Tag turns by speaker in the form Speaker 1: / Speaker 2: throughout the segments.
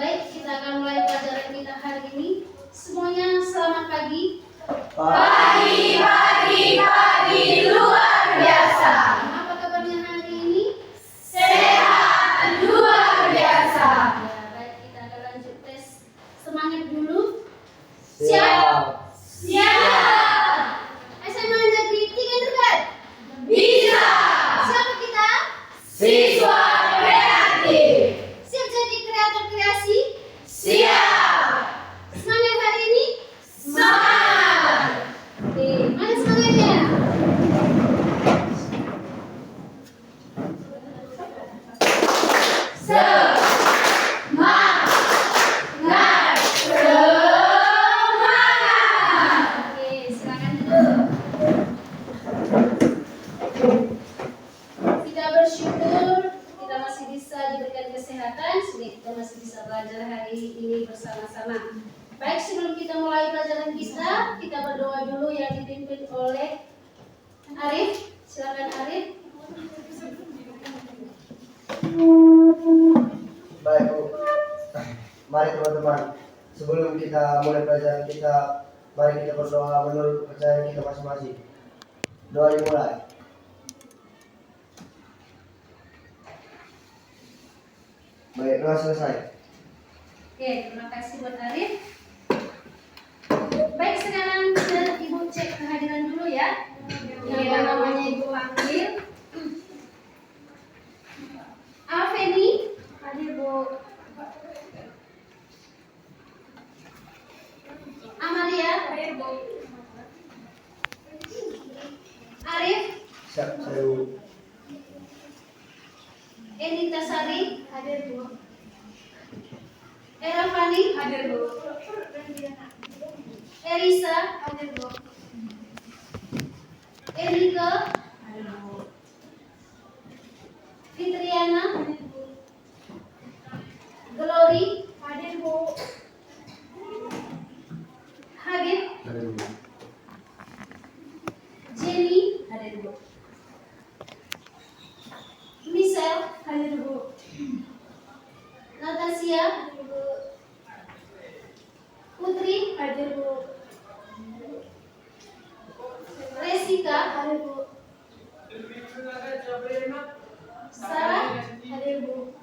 Speaker 1: Baik, kita akan mulai pelajaran kita hari ini. Semuanya selamat pagi.
Speaker 2: Pagi luar biasa.
Speaker 1: Apa kabarnya hari ini?
Speaker 2: Sehat luar biasa.
Speaker 1: Ya, baik, kita akan lanjut tes semangat dulu.
Speaker 2: Siap.
Speaker 1: SMA Negeri 3 Dekat.
Speaker 2: Bisa.
Speaker 1: Siapa kita?
Speaker 2: Siswa kreatif.
Speaker 1: Siap jadi kreator kreasi?
Speaker 2: Siap.
Speaker 1: Semangat hari ini?
Speaker 2: Semangat.
Speaker 1: Oke, mana semangatnya? Oke, silakan duduk. Kita bersyukur kita masih bisa diberikan kesehatan, sehingga kita masih bisa belajar hari ini bersama-sama. Baik, sebelum kita mulai pelajaran kita berdoa dulu yang dipimpin oleh Arif. Silakan Arif.
Speaker 3: Baik Bu, mari teman-teman, sebelum kita mulai pelajaran kita, mari kita berdoa menurut kepercayaan kita masing-masing. Doa dimulai. Baik, doa selesai.
Speaker 1: Oke, terima kasih buat Arif. Baik, sekarang Ibu cek kehadiran dulu ya. Yang namanya Ibu panggil. Aveni, hadir Bu. Amalia, hadir Bu. Arif,
Speaker 3: Siap, saya Bu.
Speaker 1: Enita Sari, hadir Bu. Erafani, hadir Bu. Elisa, hadir Bu. Erika, hadir Bu. Fitriana, hadir Bu. Glory, hadir Bu. Habib, Jenny, hadir Bu. Michelle, hadir Bu. Natasha, hadir Bu. Putri, hadir Bu. Resika, hadir Bu. Sarah, hadir Bu.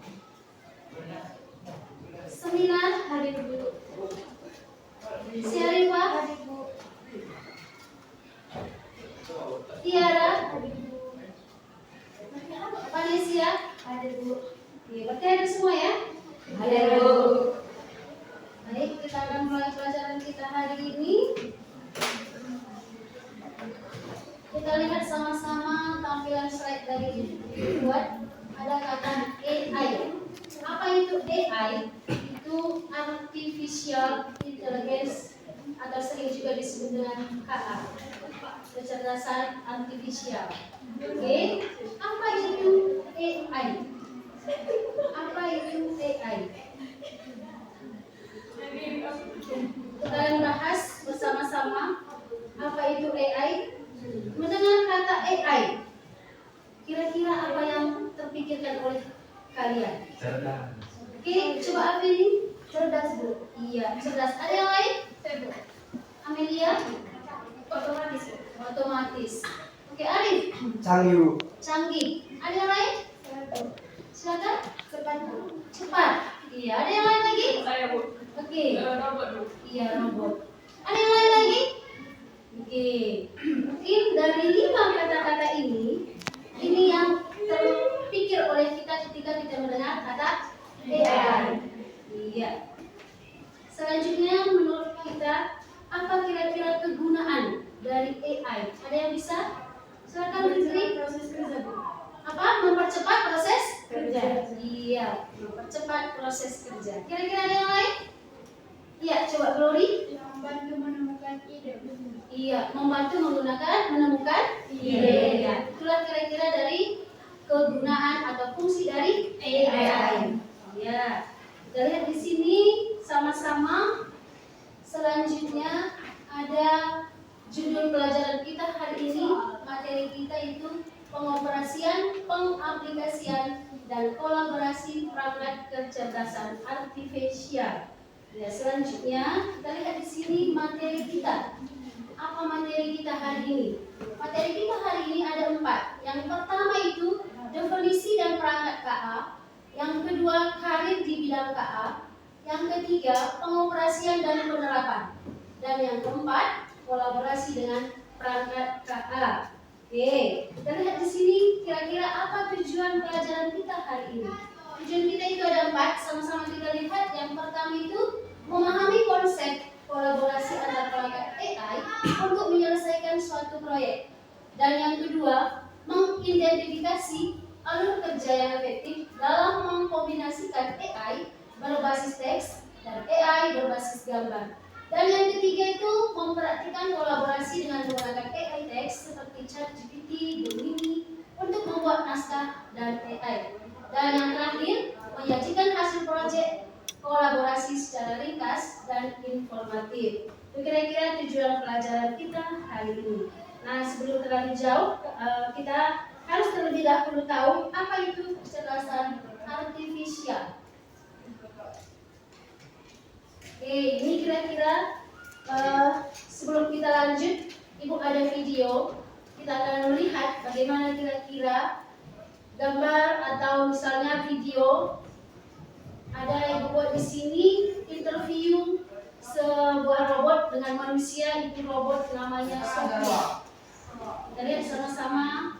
Speaker 1: Seminar, hadir Bu. Syarifah, hadir Bu. Tiara, hadir Bu. Vanessa, hadir Bu. Oke, berarti hadir semua ya?
Speaker 2: Hadir Bu.
Speaker 1: Baik, kita akan mulai pelajaran kita hari ini. Kita lihat sama-sama tampilan slide dari buat ada kata AI. Apa itu AI? Itu artificial intelligence atau sering juga disebut dengan KA, kecerdasan artifisial. Oke, apa itu AI? Apa itu AI? Kita akan bahas bersama-sama apa itu AI. Mendengar kata AI, kira-kira apa yang terpikirkan oleh kalian? Oke, coba Amelia. Cerdas Bu. Iya, cerdas. Ada yang lain? Amelia? Otomatis. Oke, Arif.
Speaker 3: Canggih Bu.
Speaker 1: Canggih. Ada yang lain? Silakan. Cepat. Iya, ada yang lain lagi? Oke. Iya, robot. Ada yang lain lagi? Oke. Mungkin dari 5 kata-kata ini yang terpikir oleh kita ketika kita mendengar kata AI. Iya. Selanjutnya menurut kita apa kira-kira kegunaan dari AI? Ada yang bisa? Silakan Fitri. Proses kerja Bu. Apa? Mempercepat proses kerja. Iya, mempercepat proses kerja. Kira-kira ada yang lain? Iya, coba Glory.
Speaker 4: Membantu menemukan ide.
Speaker 1: Iya, membantu menemukan ide. Ya, itulah kira-kira dari kegunaan atau fungsi dari AI. Ya, kita lihat di sini sama-sama. Selanjutnya ada judul pelajaran kita hari ini. Materi kita itu pengaplikasian dan kolaborasi perangkat kecerdasan artifisial. Ya, selanjutnya kita lihat di sini materi kita. Apa materi kita hari ini? Materi kita hari ini ada 4. Yang pertama itu definisi dan perangkat KA. Yang kedua karir di bidang KA. Yang ketiga pengoperasian dan penerapan. Dan yang keempat kolaborasi dengan perangkat KA. Oke, kita lihat di sini kira-kira apa tujuan pelajaran kita hari ini. Tujuan kita itu ada 4, sama-sama kita lihat. Yang pertama itu memahami konsep kolaborasi antar perangkat AI untuk menyelesaikan suatu proyek. Dan yang kedua, mengidentifikasi alur kerja yang efektif dalam mengkombinasikan AI berbasis teks dan AI berbasis gambar. Dan yang ketiga itu mempraktikkan kolaborasi dengan menggunakan AI teks seperti ChatGPT, Gemini untuk membuat naskah dan AI. Dan yang terakhir, menyajikan hasil proyek kolaborasi secara ringkas dan informatif. Itu kira-kira tujuan pelajaran kita hari ini. Nah, sebelum terlalu jauh, kita harus terlebih dahulu tahu apa itu kecerdasan artifisial. Oke, ini kira-kira sebelum kita lanjut, Ibu ada video. Kita akan melihat bagaimana kira-kira gambar atau misalnya video. Ada yang buat di sini interview sebuah robot dengan manusia, itu robot namanya Sophia. Kita lihat sama-sama.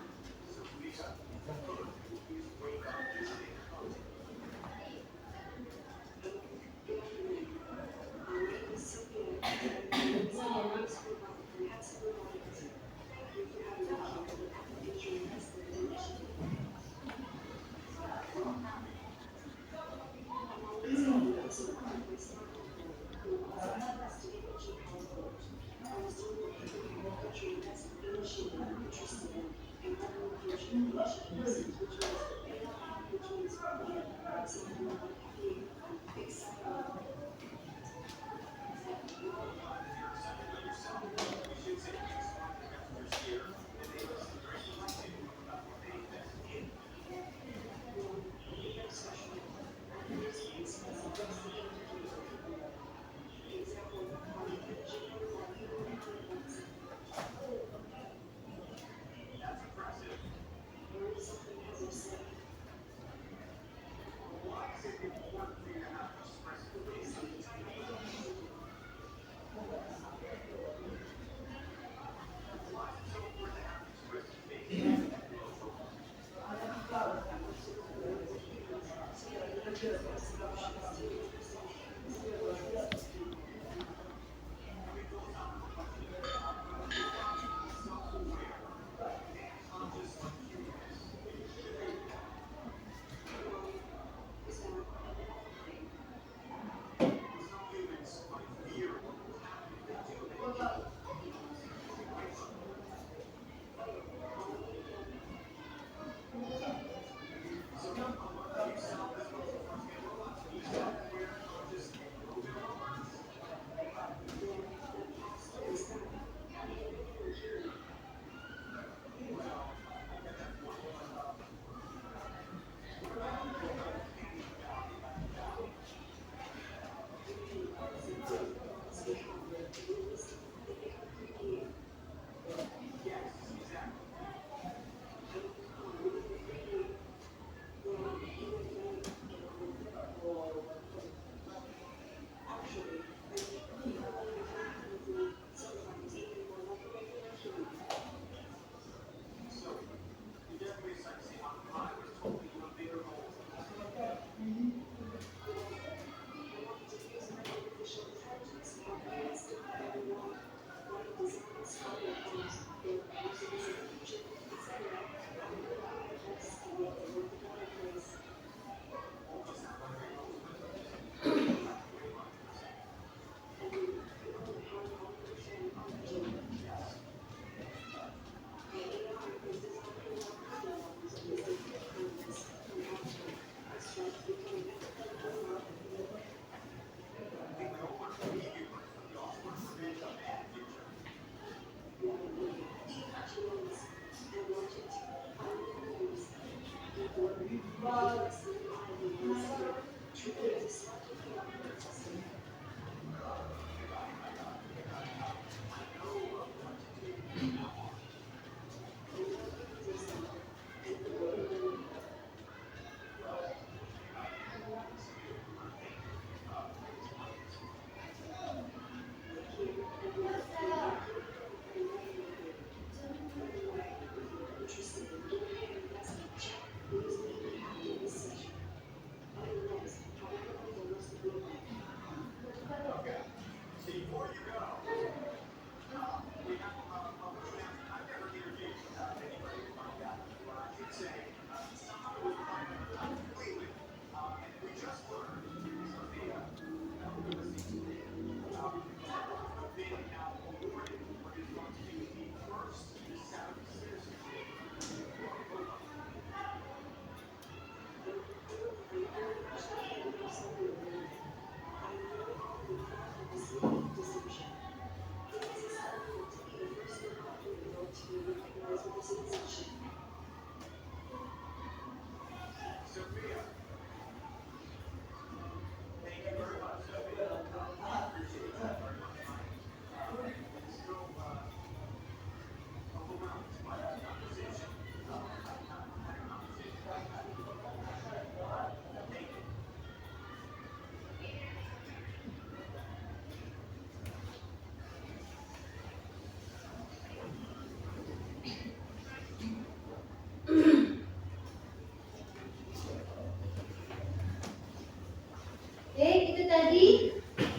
Speaker 1: tadi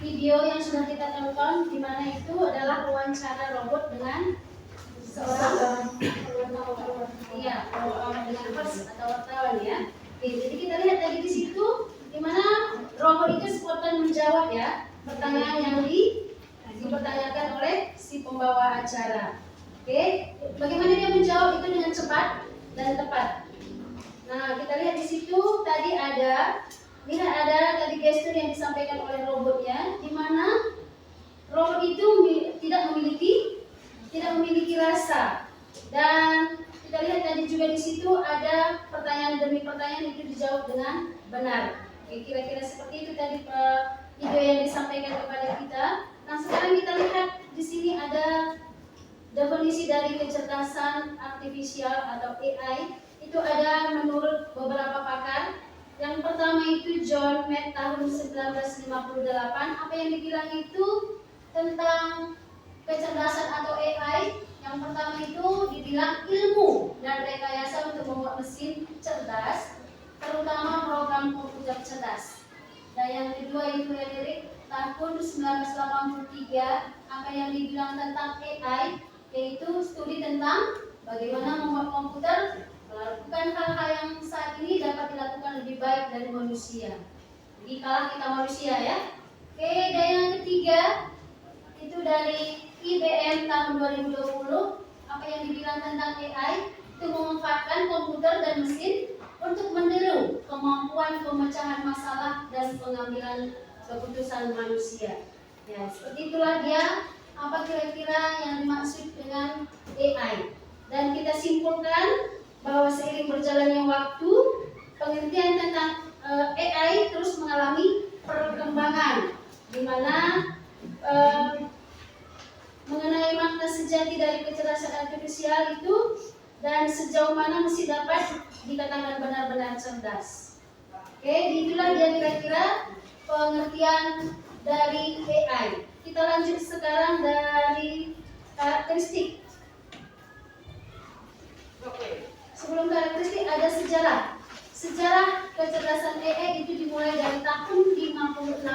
Speaker 1: video yang sudah kita tonton, di mana itu adalah wawancara robot dengan seorang atau wartawan ya. Oke, jadi kita lihat tadi di situ di mana robot itu spontan menjawab ya pertanyaan yang dipertanyakan oleh si pembawa acara. Oke, bagaimana dia menjawab itu dengan cepat dan tepat. Nah, kita lihat di situ tadi ada tadi gestur yang disampaikan oleh robotnya, di mana robot itu tidak memiliki rasa. Dan kita lihat tadi juga di situ ada pertanyaan demi pertanyaan itu dijawab dengan benar. Oke, kira-kira seperti itu tadi video yang disampaikan kepada kita. Nah, sekarang kita lihat di sini ada definisi dari kecerdasan artifisial atau AI. Itu ada menurut beberapa pakar. Yang pertama itu John Mack tahun 1958. Apa yang dibilang itu tentang kecerdasan atau AI? Yang pertama itu dibilang ilmu dan rekayasa untuk membuat mesin cerdas, terutama program komputer cerdas. Dan yang kedua itu Frederick tahun 1983. Apa yang dibilang tentang AI? Yaitu studi tentang bagaimana membuat komputer melakukan hal-hal yang saat ini dapat dilakukan lebih baik dari manusia. Jadi kalah kita manusia ya. Oke, dan yang ketiga itu dari IBM tahun 2020. Apa yang dibilang tentang AI? Itu memanfaatkan komputer dan mesin untuk meniru kemampuan pemecahan masalah dan pengambilan keputusan manusia. Ya, seperti itulah dia apa kira-kira yang dimaksud dengan AI. Dan kita simpulkan bahwa seiring berjalannya waktu, pengertian tentang AI terus mengalami perkembangan, di mana mengenai makna sejati dari kecerdasan artifisial itu dan sejauh mana mesti dapat dikatakan benar-benar cerdas. Oke, itulah dia kira-kira pengertian dari AI. Kita lanjut sekarang dari karakteristik. Sebelum karakteristik ada sejarah. Sejarah kecerdasan AI itu dimulai dari tahun 56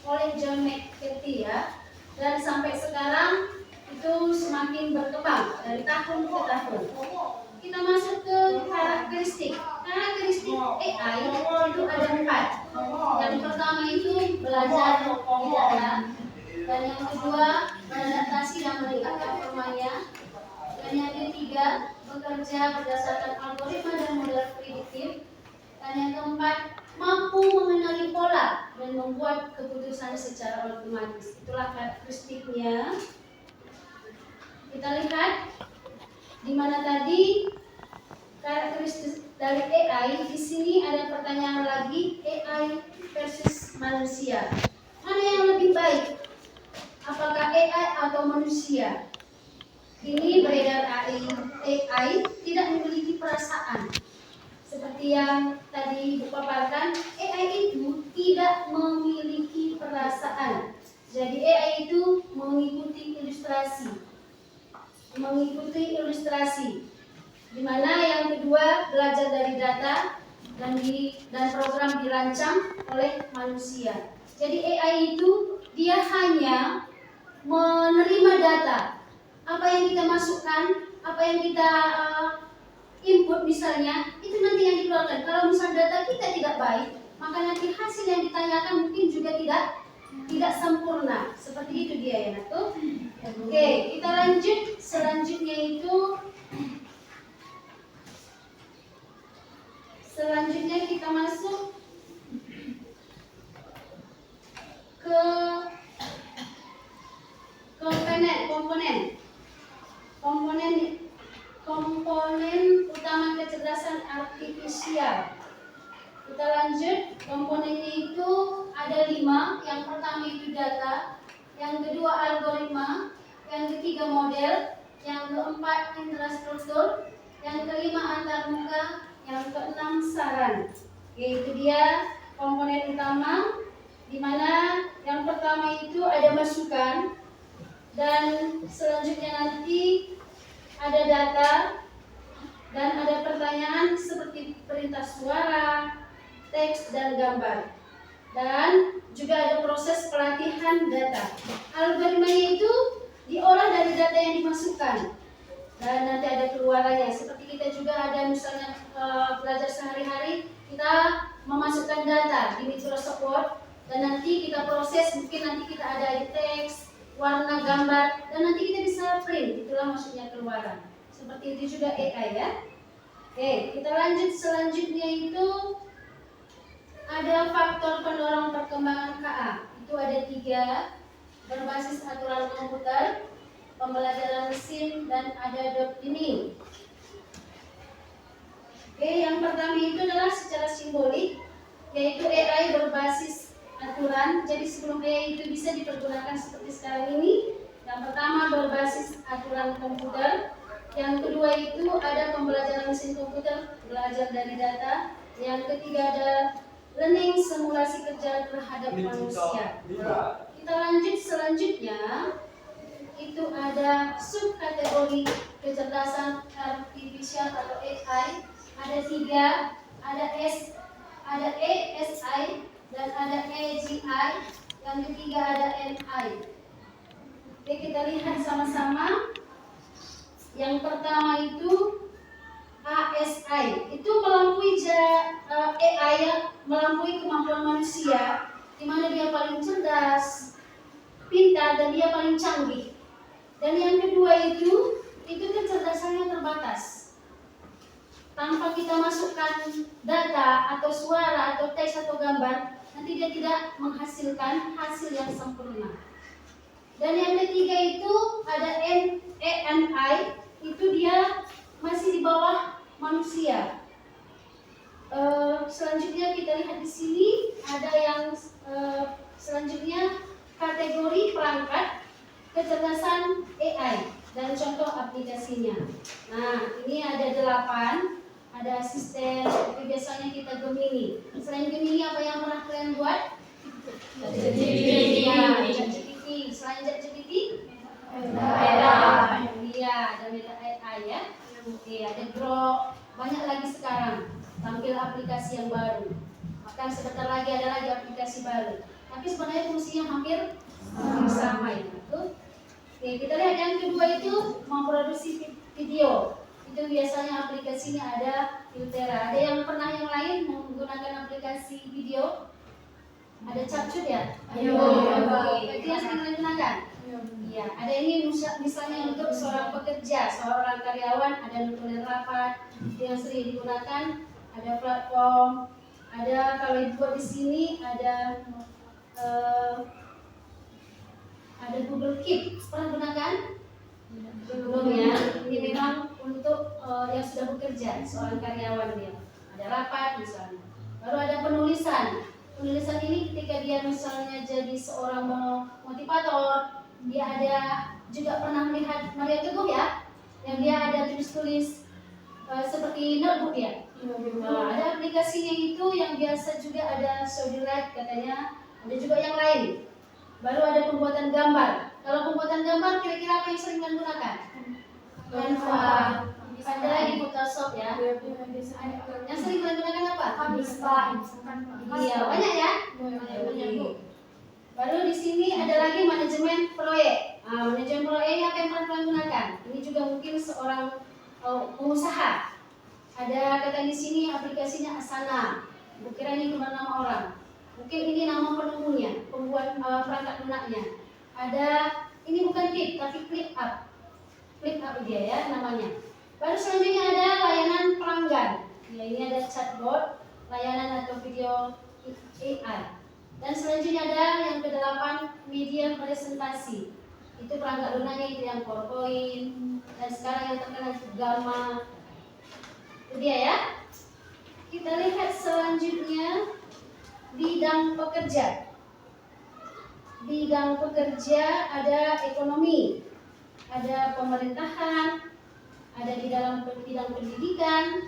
Speaker 1: oleh John McCarthy ya. Dan sampai sekarang itu semakin berkembang dari tahun ke tahun. Kita masuk ke karakteristik. Karakteristik AI itu ada 4. Yang pertama itu belajar data. Dan yang kedua beradaptasi dan meningkatkan performanya. Dan yang ketiga bekerja berdasarkan algoritma dan model prediktif. Dan yang keempat mampu mengenali pola dan membuat keputusan secara otomatis. Itulah karakteristiknya. Kita lihat di mana tadi karakteristik dari AI. Di sini ada pertanyaan lagi, AI versus manusia. Mana yang lebih baik? Apakah AI atau manusia? Ini beredar AI tidak memiliki perasaan. Seperti yang tadi dipaparkan, AI itu tidak memiliki perasaan. Jadi AI itu mengikuti ilustrasi. Di mana yang kedua belajar dari data dan program dirancang oleh manusia. Jadi AI itu dia hanya menerima data. Apa yang kita masukkan, apa yang kita input misalnya, itu nanti yang dikeluarkan. Kalau misal data kita tidak baik, maka nanti hasil yang ditanyakan mungkin juga tidak sempurna. Seperti itu dia ya Natu. Oke, kita lanjut. Selanjutnya kita masuk ke komponen utama kecerdasan artifisial. Kita lanjut. Komponennya itu ada 5. Yang pertama itu data, yang kedua algoritma, yang ketiga model, yang keempat infrastruktur, yang kelima antarmuka, yang keenam saran. Yaitu dia komponen utama, di mana yang pertama itu ada masukan, dan selanjutnya nanti ada data dan ada pertanyaan seperti perintah suara, teks dan gambar. Dan juga ada memasukkan data. Algoritmanya itu diolah dari data yang dimasukkan dan nanti ada keluarannya. Seperti kita juga ada misalnya belajar sehari-hari, kita memasukkan data di Microsoft Word dan nanti kita proses, mungkin nanti kita ada teks, warna, gambar, dan nanti kita bisa print. Itulah maksudnya keluaran. Seperti itu juga AI ya. Oke, kita lanjut. Selanjutnya itu ada faktor pendorong perkembangan KA. Itu ada 3, berbasis aturan komputer, pembelajaran mesin, dan ada dot ini. Oke, yang pertama itu adalah secara simbolik, yaitu AI berbasis aturan. Jadi sebelum AI itu bisa dipergunakan seperti sekarang ini, yang pertama berbasis aturan komputer, yang kedua itu ada pembelajaran mesin komputer, belajar dari data, yang ketiga ada learning simulasi kerja terhadap manusia. Kita lanjut selanjutnya, itu ada subkategori kecerdasan artifisial atau AI. Ada 3, ada ASI dan ada AGI, yang ketiga ada NI. Oke, kita lihat sama-sama. Yang pertama itu ASI, itu melampaui AI yang melampaui kemampuan manusia, di mana dia paling cerdas, pintar, dan dia paling canggih. Dan yang kedua itu kecerdasannya terbatas. Tanpa kita masukkan data atau suara atau teks atau gambar, nanti dia tidak menghasilkan hasil yang sempurna. Dan yang ketiga itu ada ANI, itu dia masih di bawah manusia. Selanjutnya kita lihat di sini ada yang selanjutnya kategori perangkat kecerdasan AI dan contoh aplikasinya. Nah, ini ada 8, ada asisten, itu biasanya kita Gemini. Selain Gemini apa yang pernah kalian buat? ChatGPT. Selain ChatGPT? Iya, ada Meta AI ya. Oke, ada Grok, banyak lagi sekarang tampil aplikasi yang baru. Bahkan sebentar lagi ada lagi aplikasi baru. Tapi sebenarnya fungsinya hampir sama itu. Oke, kita lihat yang kedua itu memproduksi video. Itu biasanya aplikasinya ada Filtera. Ada yang pernah yang lain menggunakan aplikasi video? Ada Capcut ya? Itu yang sering digunakan. Iya, ada ini misalnya untuk seorang pekerja, seorang karyawan, ada nutulen rapat, itu yang sering digunakan. Ada platform, ada kalau dibuat di sini ada Google Keep. Pernah gunakan? Belum ya. Ini memang untuk yang sudah bekerja, seorang karyawan dia. Ada rapat misalnya. Lalu ada penulisan. Penulisan ini ketika dia misalnya jadi seorang motivator, dia ada juga pernah melihat Maria Teguh ya, yang dia ada tulis-tulis seperti notebook ya. Ada aplikasinya itu yang biasa juga ada Sodirat katanya, ada juga yang lain. Baru ada pembuatan gambar. Kalau pembuatan gambar kira-kira apa yang sering kalian gunakan? Canva. Ada lagi Photoshop ya. Yang sering kalian gunakan apa? Iya, banyak ya? Banyak. Baru di sini ada lagi manajemen proyek. Manajemen proyek apa yang pernah kalian gunakan? Ini juga mungkin seorang pengusaha. Ada kata di sini aplikasinya Asana. Kira ini cuma nama orang. Mungkin ini nama penemunya, pembuat perangkat lunaknya. Ada ini bukan tip tapi ClickUp. ClickUp dia ya namanya. Baru selanjutnya ada layanan pelanggan. Ya, ini ada chatbot, layanan atau video AI. Dan selanjutnya ada yang ke-8 media presentasi. Itu perangkat lunaknya itu yang PowerPoint dan sekarang yang terkenal itu Gamma. Itu dia ya. Kita lihat selanjutnya bidang pekerja. Bidang pekerja ada ekonomi, ada pemerintahan, ada di dalam bidang pendidikan,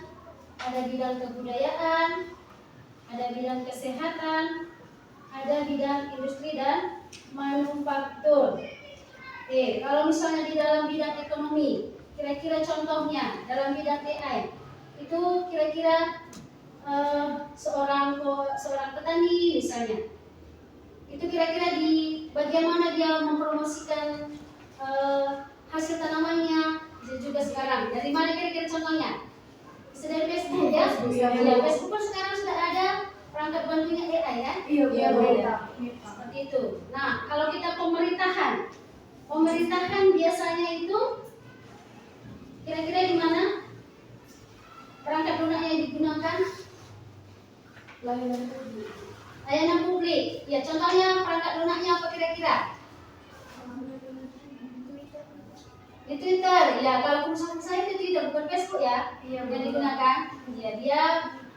Speaker 1: ada bidang kebudayaan, ada bidang kesehatan, ada bidang industri dan manufaktur. Kalau misalnya di dalam bidang ekonomi, kira-kira contohnya dalam bidang AI, itu kira-kira seorang petani misalnya, itu kira-kira di bagaimana dia mempromosikan hasil tanamannya. Bisa juga sekarang. Dari mana kira-kira contohnya? Bisa dari Facebook ya? Ya, Facebook pun sekarang sudah ada perangkat bantunya AI kan?
Speaker 4: Iya,
Speaker 1: Seperti itu. Nah, kalau kita pemerintahan biasanya itu kira-kira di mana perangkat lunaknya yang digunakan? Layanan publik. Ya, contohnya perangkat lunaknya apa kira-kira? Di Twitter. Ya, kalau perusahaan saya itu Twitter bukan Facebook ya. Yang digunakan. Ya, dia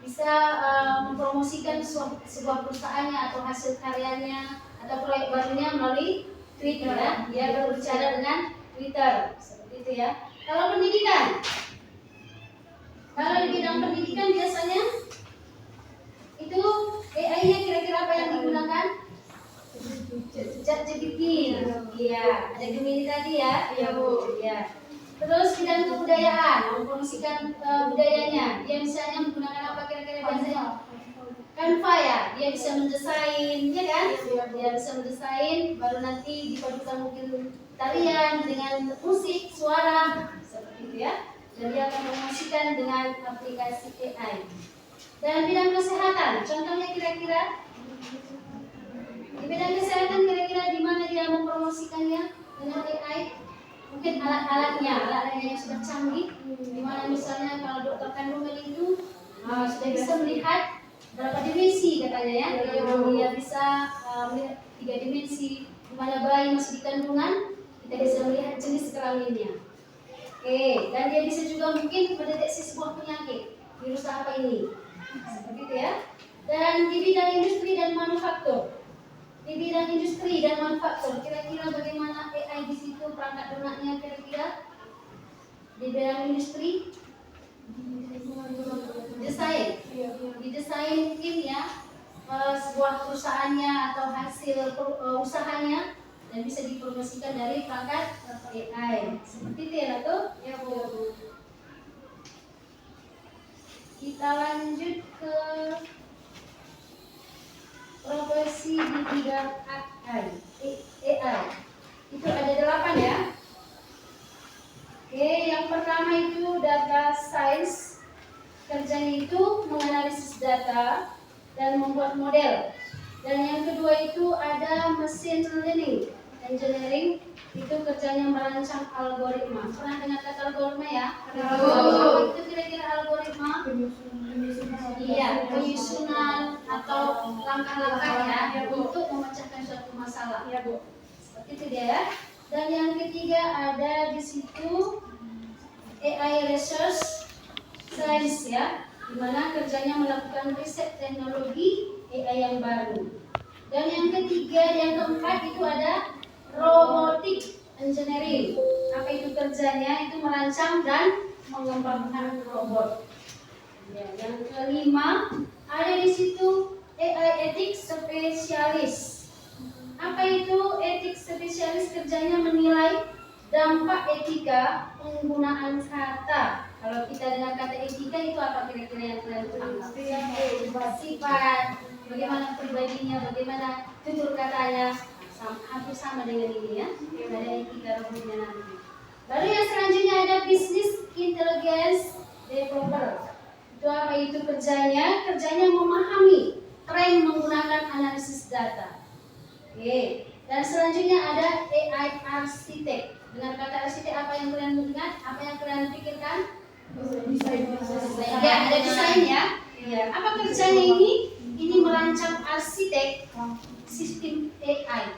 Speaker 1: bisa mempromosikan sebuah perusahaannya atau hasil karyanya atau proyek barunya melalui Twitter ya. Dia berbicara dengan Twitter. Seperti itu ya. Kalau pendidikan. Kalau di bidang pendidikan biasanya itu AI-nya kira-kira apa yang digunakan? ChatGPT. Iya, ada Gemini tadi ya. Iya, Bu. Iya. Terus bidang kebudayaan, mempromosikan budayanya. Dia misalnya menggunakan apa kira-kira biasanya? Canva ya. Dia bisa mendesain, ya kan? Dia bisa mendesain, baru nanti dipadukan mungkin tarian dengan musik, suara, seperti itu ya. Dan dia akan mempromosikan dengan aplikasi AI. Dan bidang kesehatan, contohnya kira-kira di bidang kesehatan kira-kira di mana dia mempromosikannya dengan AI? Mungkin alat-alatnya yang sudah canggih, di mana misalnya kalau dokter kandungan itu sudah bisa melihat berapa dimensi katanya ya. Dia bisa melihat 3 dimensi, di mana bayi masih di kandungan, kita bisa melihat jenis kelaminnya. Oke, dan dia bisa juga mungkin mendeteksi sebuah penyakit, virus apa ini. Seperti itu ya. Dan di bidang industri dan manufaktur. Di bidang industri dan manufaktur, kira-kira bagaimana AI di situ perangkat lunaknya kira-kira? Di bidang industri, desain, didesain mungkin ya sebuah perusahaannya atau hasil usahanya dan bisa dipromosikan dari perangkat AI. Seperti itu ya, tuh. Ya, Bu. Kita lanjut ke profesi di bidang AI. Itu ada 8 ya. Oke, yang pertama itu data science. Kerjanya itu menganalisis data dan membuat model. Dan yang kedua itu ada machine learning engineering. Itu kerjanya merancang algoritma. Pernah dengar kata algoritma ya? Apa itu kira-kira algoritma? Iya, penyusunan atau langkah-langkah ya untuk memecahkan suatu masalah. Ya, Bu. Seperti itu dia ya. Dan yang ketiga ada di situ AI research science ya, di mana kerjanya melakukan riset teknologi AI yang baru. Dan yang ketiga, yang keempat itu ada robotic engineering. Apa itu kerjanya? Itu merancang dan mengembangkan robot. Ya, yang kelima ada di situ AI ethics spesialis. Apa itu ethics spesialis? Kerjanya menilai dampak etika penggunaan kata. Kalau kita dengar kata etika itu apa kira-kira yang kalian paham? Sifat, bagaimana pribadinya, bagaimana tutur katanya, hampir sama dengan ini ya. Ada etika robotnya nanti. Lalu yang selanjutnya ada business intelligence developer. Itu apa itu kerjanya? Kerjanya memahami tren menggunakan analisis data. Oke. Dan selanjutnya ada AI arsitek. Dengan kata arsitek apa yang kalian ingat? Apa yang kalian pikirkan? Desain. Ya, ada desain ya. Ya. Apa kerjanya ini? Ini merancang arsitek sistem AI.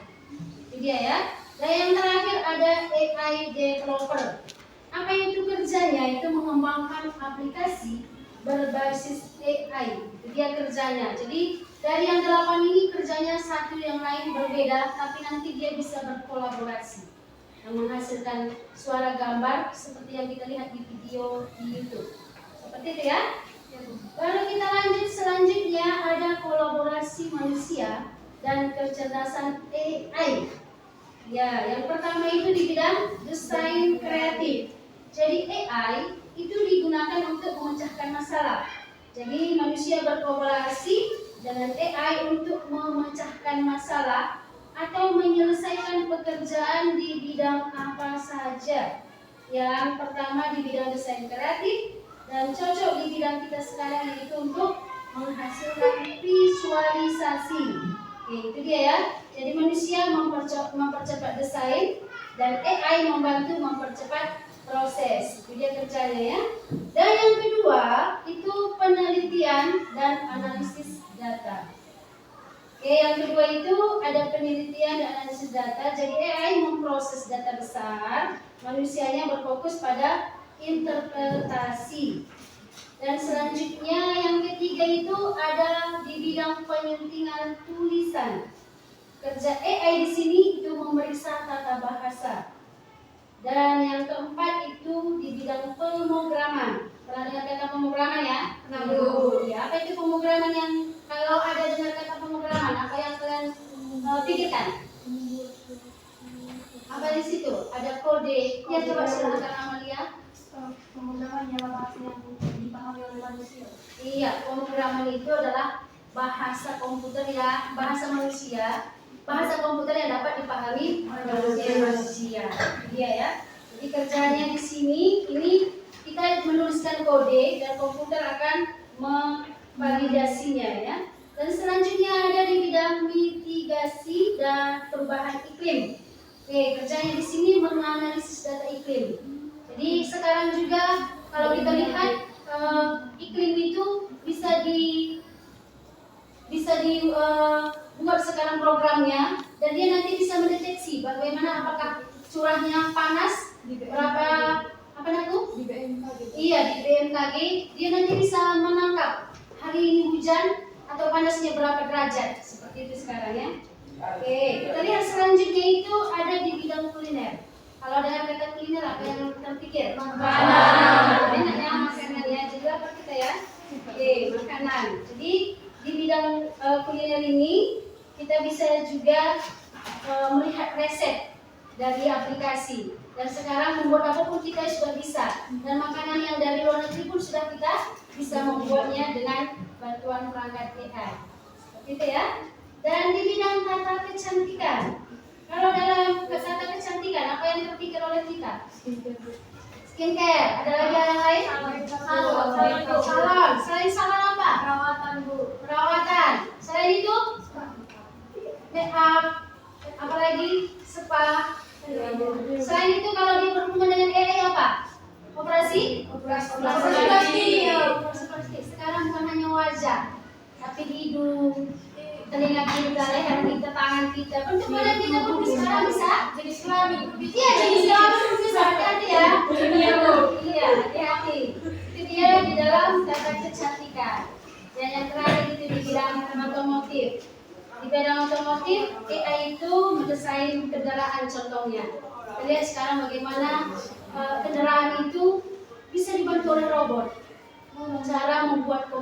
Speaker 1: Itu dia ya. Dan yang terakhir ada AI developer. Apa itu kerjanya? Itu mengembangkan aplikasi berbasis AI. Itu dia kerjanya. Jadi dari yang 8 ini kerjanya satu yang lain berbeda, tapi nanti dia bisa berkolaborasi dan menghasilkan suara gambar seperti yang kita lihat di video di YouTube. Seperti itu ya. Lalu kita lanjut selanjutnya ada kolaborasi manusia dan kecerdasan AI. Ya, yang pertama itu di bidang desain kreatif. Jadi AI itu digunakan untuk memecahkan masalah. Jadi manusia berkolaborasi dengan AI untuk memecahkan masalah atau menyelesaikan pekerjaan di bidang apa saja. Yang pertama di bidang desain kreatif dan cocok di bidang kita sekarang, yaitu untuk menghasilkan visualisasi. Oke, itu dia ya. Jadi manusia mempercepat desain dan AI membantu mempercepat proses. Itu dia kerjanya ya. Dan yang kedua itu penelitian dan analisis data. Oke, yang kedua itu ada penelitian dan analisis data. Jadi AI memproses data besar, manusianya berfokus pada interpretasi. Dan selanjutnya yang ketiga itu ada di bidang penyuntingan tulisan. Kerja AI di sini itu memeriksa tata bahasa. Dan yang keempat itu di bidang pemrograman. Pernah dengar kata pemrograman ya? Ya, apa itu pemrograman? Yang kalau ada dengar kata pemrograman, apa yang kalian pikirkan? Apa di situ? Ada kode. Ya, coba silakan Amalia.
Speaker 4: Pemrograman yang bahasa yang dipahami oleh manusia.
Speaker 1: Iya, pemrograman itu adalah bahasa komputer ya, bahasa manusia. Bahasa komputer yang dapat dipahami oleh manusia. Iya ya. Jadi kerjanya di sini ini kita menuliskan kode dan komputer akan memvalidasinya ya. Dan selanjutnya ada di bidang mitigasi dan perubahan iklim. Oke, kerjanya di sini menganalisis data iklim. Jadi sekarang juga kalau kita lihat iklim itu bisa dibuat sekarang programnya, dan dia nanti bisa mendeteksi bagaimana, apakah curahnya panas berapa, apa itu?
Speaker 4: Di BMKG.
Speaker 1: Iya, di BMKG dia nanti bisa menangkap hari ini hujan atau panasnya berapa derajat, seperti itu sekarang ya. Oke, kita lihat selanjutnya itu ada di bidang kuliner. Kalau dengan kata kuliner apa yang terpikir? Makanan. Enak ya makanan ya, juga apa kita ya? Oke, makanan. Jadi di bidang kuliner ini kita bisa juga melihat resep dari aplikasi, dan sekarang membuat apapun kita sudah bisa, dan makanan yang dari luar negeri pun sudah kita bisa membuatnya dengan bantuan perangkat AI. Seperti itu ya. Dan di bidang tata kecantikan, kalau dalam tata kecantikan apa yang terpikir oleh kita? Skincare. Ada lagi yang lain? Salon. Selain salon apa?
Speaker 4: Perawatan, Bu.
Speaker 1: Perawatan. Selain itu make up, apalagi spa. Selain itu kalau dia berhubungan dengan AI apa? Operasi? Operasi plastik. Sekarang bukan hanya wajah, tapi hidung, telinga kita, leher kita, tangan kita, bentuk badan kita pun sekarang bisa jadi kelamin. Iya, jadi kelamin bisa, hati-hati ya. Iya, hati-hati. Itu dia di dalam tata kecantikan. Dan yang terakhir itu di bidang otomotif. Di bidang otomotif, AI itu mendesain kendaraan contohnya. Kita lihat sekarang bagaimana kendaraan itu bisa dibantu oleh robot. Cara membuat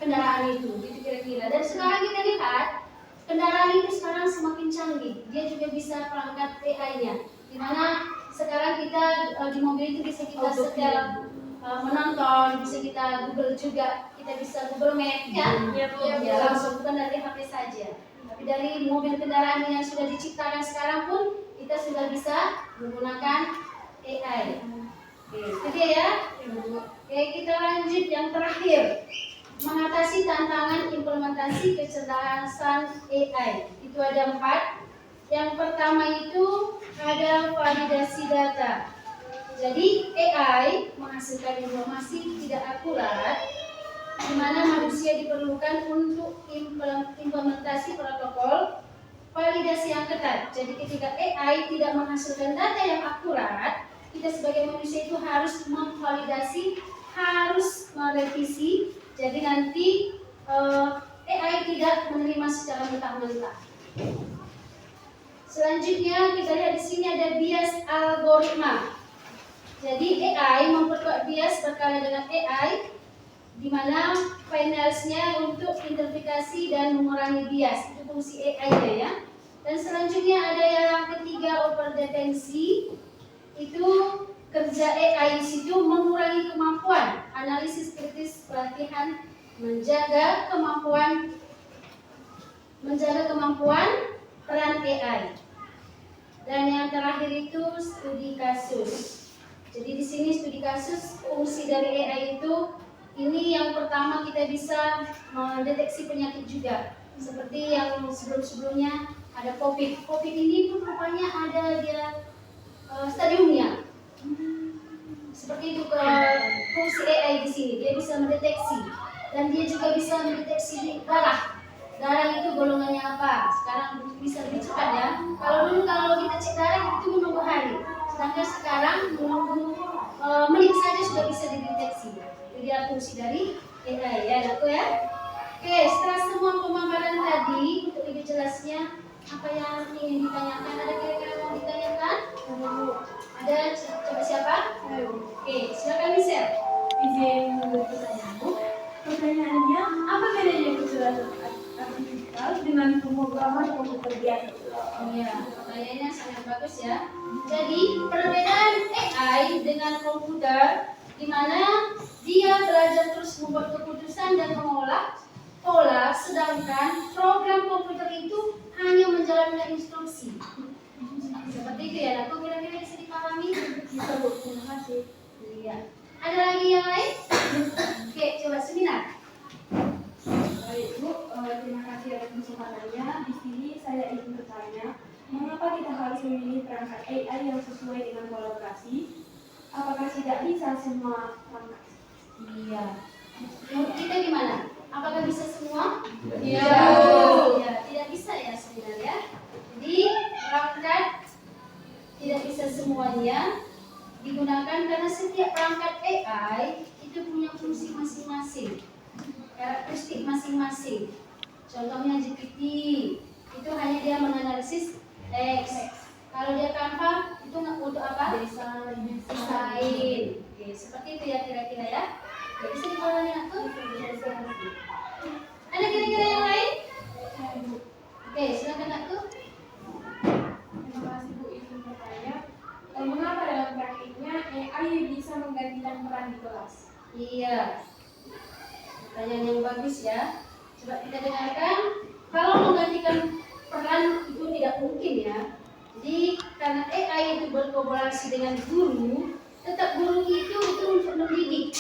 Speaker 1: kendaraan itu, gitu kira-kira. Dan sekarang kita lihat kendaraan itu sekarang semakin canggih. Dia juga bisa perangkat AI-nya. Dimana sekarang kita di mobil itu bisa kita setel menonton, bisa kita Google juga, kita bisa Google Map ya, langsung, bukan dari HP saja, tapi dari mobil kendaraan yang sudah diciptakan sekarang pun kita sudah bisa menggunakan AI. Oke, itu dia ya. Oke, kita lanjut yang terakhir, mengatasi tantangan implementasi kecerdasan AI. Itu ada 4. Yang pertama itu ada validasi data. Jadi AI menghasilkan informasi tidak akurat, di mana manusia diperlukan untuk implementasi protokol validasi yang ketat. Jadi ketika AI tidak menghasilkan data yang akurat, kita sebagai manusia itu harus memvalidasi, harus merevisi. Jadi nanti AI tidak menerima secara mentah-mentah. Selanjutnya kita lihat di sini ada bias algoritma. Jadi AI memperkuat bias berkala dengan AI, di mana finalsnya untuk identifikasi dan mengurangi bias. Itu fungsi AI-nya ya. Dan selanjutnya ada yang ketiga, overdependency. Itu kerja AI di situ mengurangi kemampuan analisis kritis pelatihan, menjaga kemampuan peran AI. Dan yang terakhir itu studi kasus. Jadi di sini studi kasus, fungsi dari AI itu ini yang pertama kita bisa mendeteksi penyakit juga. Seperti yang sebelum-sebelumnya ada COVID. COVID ini pun rupanya ada dia stadiumnya. Seperti itu ke fungsi AI di sini, dia bisa mendeteksi dan dia juga bisa mendeteksi darah. Darah itu golongannya apa? Sekarang bisa lebih cepat ya. Kalau dulu kalau kita cek darah itu menunggu hari, sedangkan sekarang menunggu menit saja sudah bisa dideteksi. Itu dia fungsi dari AI ya, anakku ya. Oke, setelah semua pemaparan tadi untuk lebih jelasnya apa yang ingin ditanyakan, ada kira-kira mau ditanyakan? Ada, coba siapa? Oke, silakan Michelle.
Speaker 4: Izin pertanyaanmu. Pertanyaannya, apa bedanya kecerdasan artifisial dengan pemrograman komputer biasa?
Speaker 1: Iya, pertanyaannya sangat bagus ya. Jadi perbedaan AI dengan komputer di mana dia belajar terus membuat keputusan dan mengolah pola, sedangkan program komputer itu hanya menjalankan instruksi. Seperti itu ya, aku kira-kira bisa dipahami?
Speaker 4: Bisa Bu, terima kasih.
Speaker 1: Iya. Ada lagi yang lain? Oke, coba seminar.
Speaker 4: Baik Bu, terima kasih atas kesempatannya. Di sini saya ingin bertanya, mengapa kita harus memilih perangkat AI yang sesuai dengan kolaborasi? Apakah tidak bisa semua perangkat?
Speaker 1: Iya. Menurut kita gimana? Apakah bisa semua?
Speaker 2: Iya.
Speaker 1: Ya, tidak bisa ya sebenarnya. Jadi perangkat tidak bisa semuanya digunakan karena setiap perangkat AI itu punya fungsi masing-masing, karakteristik masing-masing. Contohnya GPT itu hanya dia menganalisis teks. Kalau dia Canva itu untuk apa? Desain. Oke, seperti itu ya kira-kira ya. Oke, bisa dipahami aku? Ada kira-kira yang lain? Oke, silakan aku.
Speaker 4: Terima kasih Bu, izin bertanya. Mengapa dalam praktiknya AI bisa menggantikan peran di kelas?
Speaker 1: Iya. Pertanyaan yang bagus ya. Coba kita dengarkan. Kalau menggantikan peran itu tidak mungkin ya. Jadi karena AI itu berkolaborasi dengan guru, tetap guru itu untuk mendidik,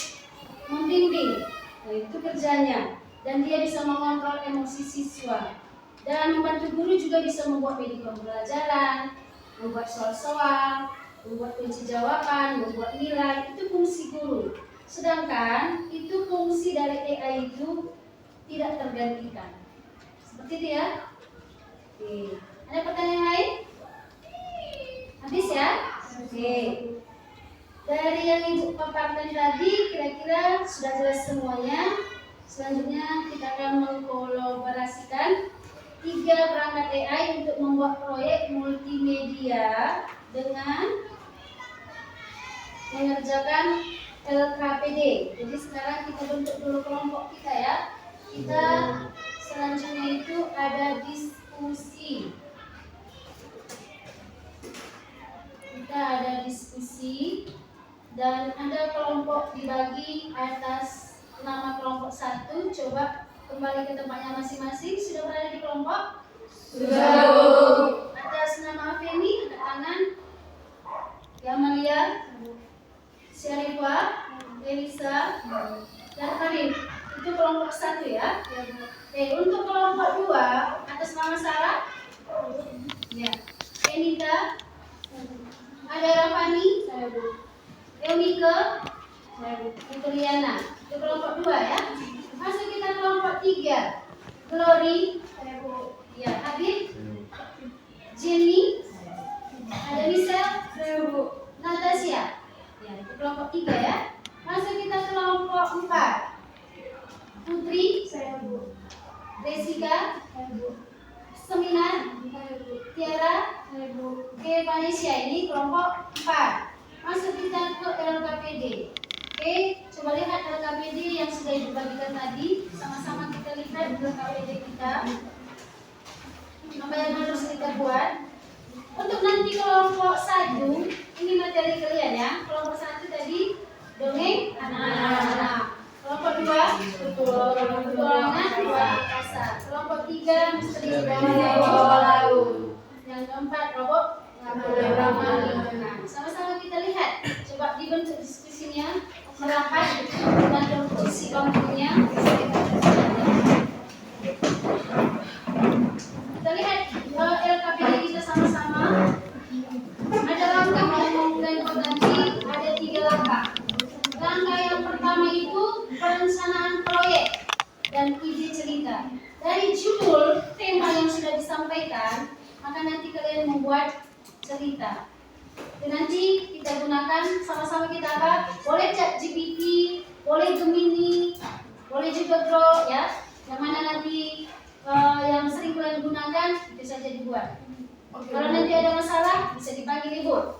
Speaker 1: membimbing. Nah, itu kerjanya. Dan dia bisa mengontrol emosi siswa. Dan membantu guru juga bisa membuat media pembelajaran, membuat soal-soal, membuat kunci jawaban, membuat nilai. Itu fungsi guru. Sedangkan itu fungsi dari AI itu tidak tergantikan. Seperti itu ya. Oke. Ada pertanyaan lain? Habis ya? Oke. Dari yang Ibu paparkan tadi kira-kira sudah jelas semuanya. Selanjutnya kita akan mengkolaborasikan 3 perangkat AI untuk membuat proyek multimedia dengan mengerjakan LKPD. Jadi sekarang kita bentuk dulu kelompok kita ya. Kita selanjutnya itu ada diskusi. Kita ada diskusi dan ada kelompok dibagi atas nama kelompok 1. Coba kembali ke tempatnya masing-masing. Sudah berada di kelompok?
Speaker 2: Sudah.
Speaker 1: Atas nama Feni, angkat tangan. Yamalia, Syarifah, Elisa, dan Karim. Itu kelompok 1 ya. Oke, untuk kelompok 2 atas nama Sarah. Ya. Enita, ada Rafani, Eumike, Riana. Itu kelompok 2 ya. Masuk kita kelompok 3. Glory, ya, Habib, Jenny, ada Michelle, Natasha. Ya, itu kelompok 3 ya. Masuk kita kelompok 4. Putri, Jessica, Seminar, Tiara, Vanessa. Ini kelompok 4. Masuk kita ke LKPD. Oke, coba lihat LKPD yang sudah dibagikan tadi. Sama-sama kita lihat LKPD kita. Apa yang harus kita buat? Untuk nanti kelompok 1, ini materi kalian ya. Kelompok 1 tadi dongeng anak-anak. Kelompok Kelompok 2, petualangan luar angkasa. Kelompok 3, misteri bawah laut. Yang keempat, robot ramah lingkungan. Sama-sama kita lihat. Coba dibentuk diskusinya merapat dan posisi bangkunya. Kita lihat LKPD kita sama-sama. Ada langkah yang mau nanti ada 3 langkah. Langkah yang pertama itu perencanaan proyek dan ide cerita. Dari judul tema yang sudah disampaikan, maka nanti kalian membuat cerita. Dan nanti kita gunakan sama-sama kita apa? Boleh ChatGPT, boleh Gemini, boleh juga Grow ya. Yang mana nanti yang sering kalian gunakan itu saja dibuat. Kalau nanti ada masalah bisa dibagi libur.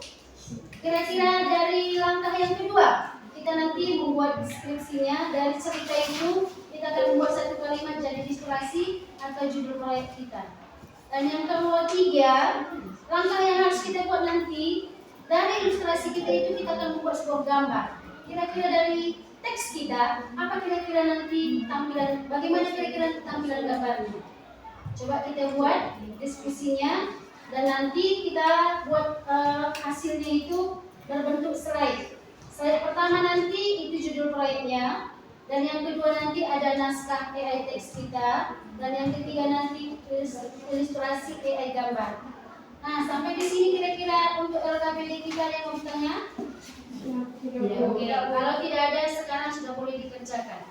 Speaker 1: Kira-kira dari langkah yang kedua, kita nanti membuat deskripsinya. Dari cerita itu kita akan membuat satu kalimat jadi inspirasi atau judul proyek kita. Dan yang ketiga, langkah yang harus kita buat nanti, dari ilustrasi kita itu kita akan membuat sebuah gambar. Kira-kira dari teks kita, apa kira-kira nanti tampilan, bagaimana kira-kira tampilan gambarnya? Coba kita buat deskripsinya dan nanti kita buat hasilnya itu berbentuk slide. Slide pertama nanti itu judul proyeknya, dan yang kedua nanti ada naskah AI teks kita, dan yang ketiga nanti ilustrasi AI gambar. Nah, sampai di sini kira-kira untuk LKPD kita yang mau bertanya? Oke, kalau tidak ada sekarang sudah boleh dikerjakan.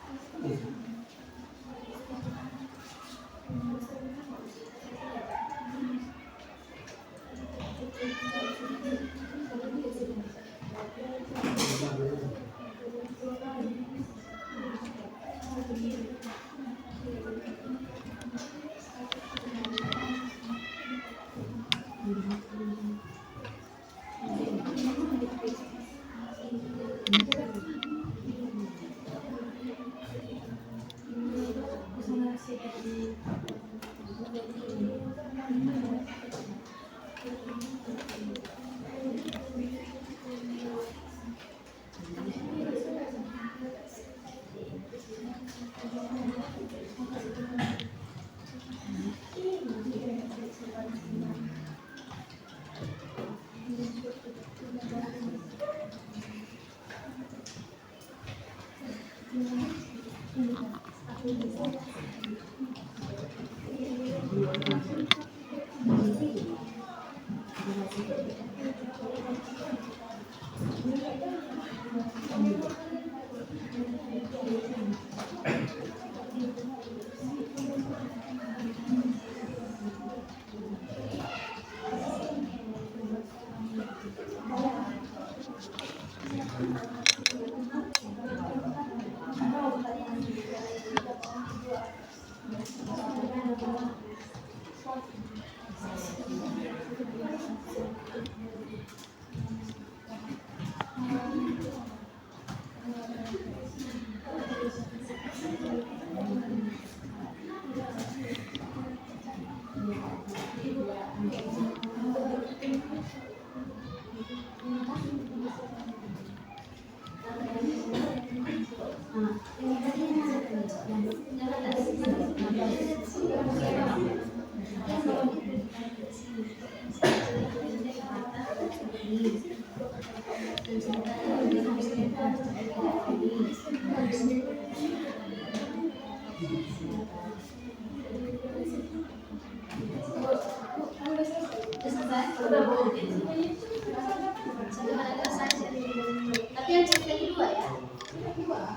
Speaker 1: Tapi yang cerita kedua ya.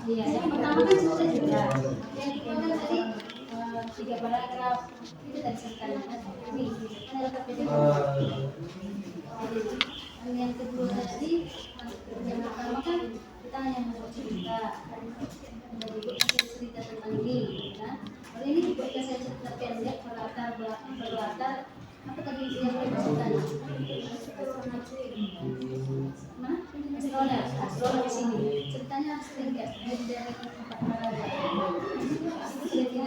Speaker 1: Iya, yang pertama kan sudah juga. Yang kedua kan tadi 3 paragraf itu tadi ceritanya. Ini kan ada KPD. Yang kedua tadi yang pertama kan kita hanya membuat cerita. Jadi buat cerita tentang ini, kan? Kalau ini dibuatkan saya cerita pendek berlatar apa tadi yang dimaksudkan? Mana? Astronaut di sini. Ceritanya singkat, dari 4 paragraf. Tidak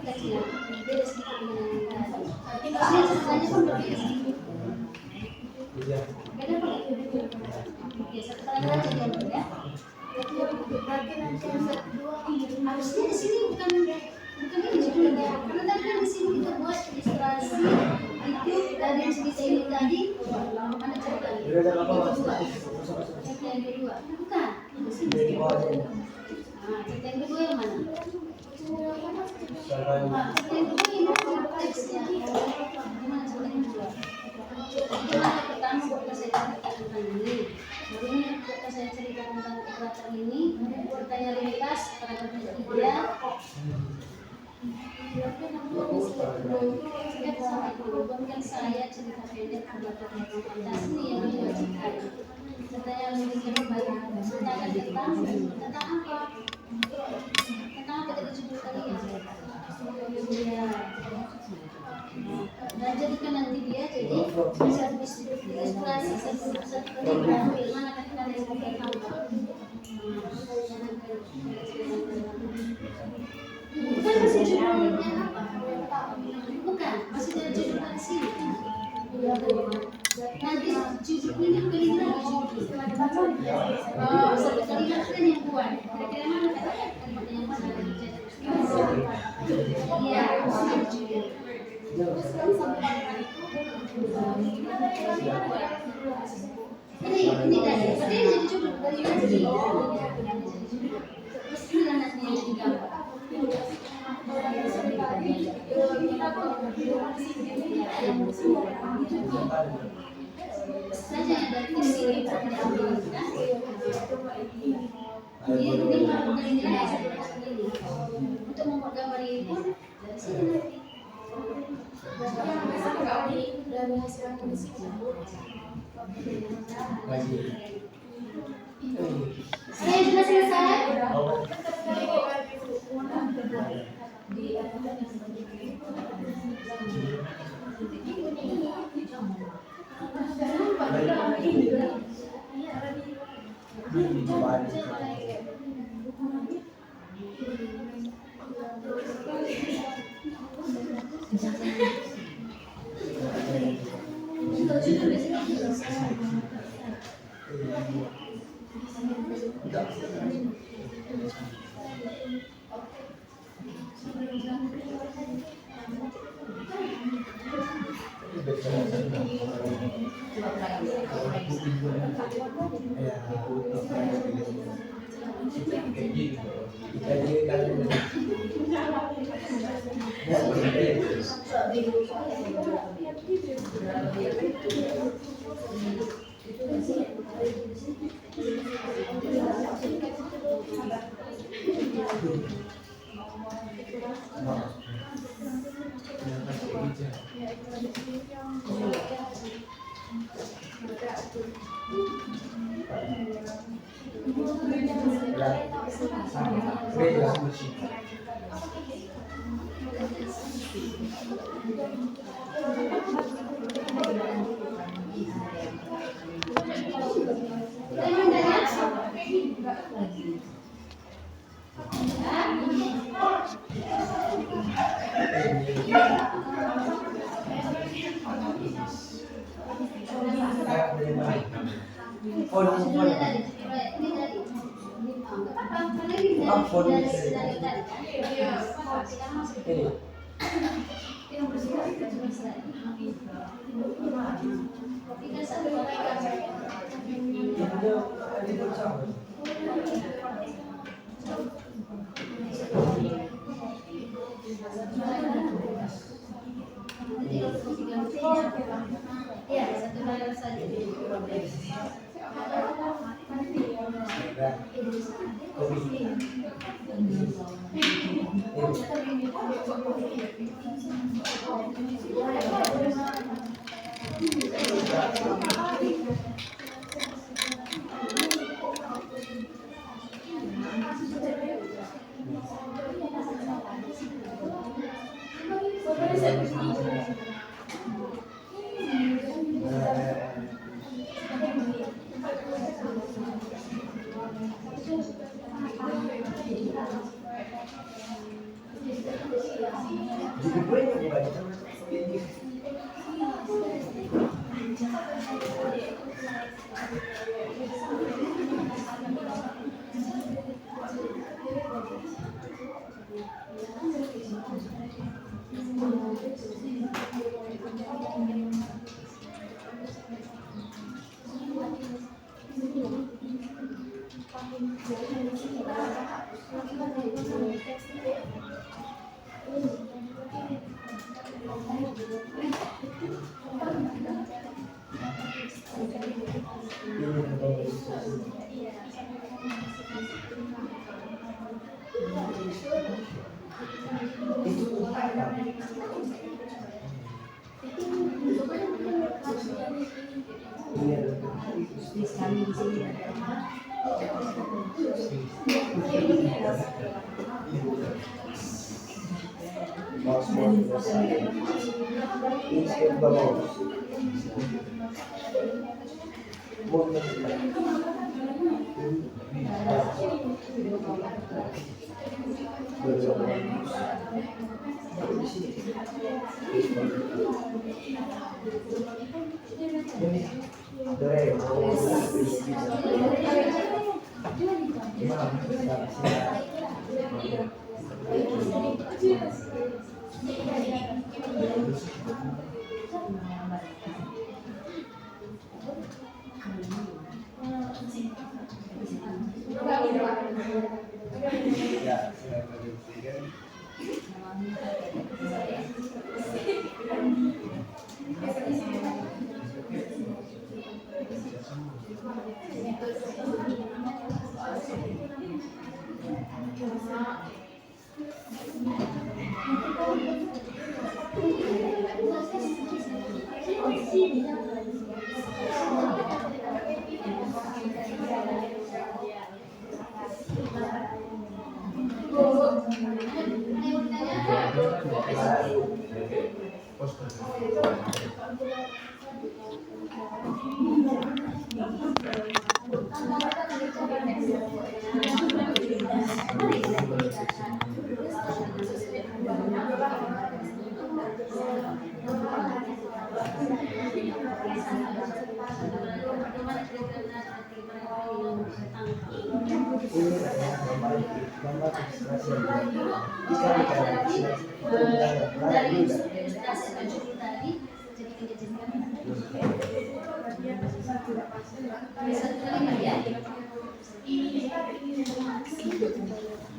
Speaker 1: kecil, beda sedikit dengan yang tadi. Tapi ceritanya pun berbeda sedikit. Beda apa? Oke, satu paragraf aja ya. Berarti nanti yang kedua ini tadi mana ceritanya?
Speaker 3: Udah ada apa mas?
Speaker 1: Cerita yang kedua, bukan?
Speaker 3: Udah di bawah aja.
Speaker 1: Nah, cerita yang kedua yang mana?
Speaker 3: Jangan.
Speaker 1: Nah, cerita yang kedua ini teksnya. Gimana cerita yang kedua? Gimana pertama ketika saya cerita tentang ini? Baru ini ketika saya cerita tentang kekerasan ini, bertanya Rintas, karena dia kan saya cerita pendek tentang komunitas ini yang diwajibkan. Saya lebih berbagi tentang apa? Tentang apa kita sebut tadi ya? Dan jadikan nanti dia jadi bisa ilustrasi satu mana ketika dia tentang bukan masih judulnya apa? Bukan, masih ada judulnya di sini. Nanti judulnya ini bukan ini lagi judul. Oh, satu kalimat kan yang buat. Kira-kira mana kalimat yang mana? Iya, judul. Ini tadi jadi judul dari terus ini nanti yang digambar. Saja yang dari sini untuk mempergambar ini pun dari sini dari hasil saya sudah selesai. Ya, satu barang saja.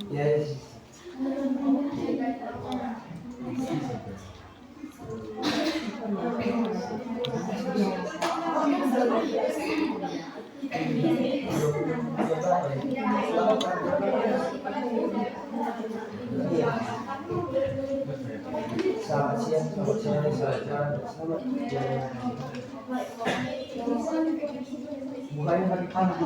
Speaker 3: Yes. Selamat siang, selamat sore, selamat jalan. Bukannya lagi panas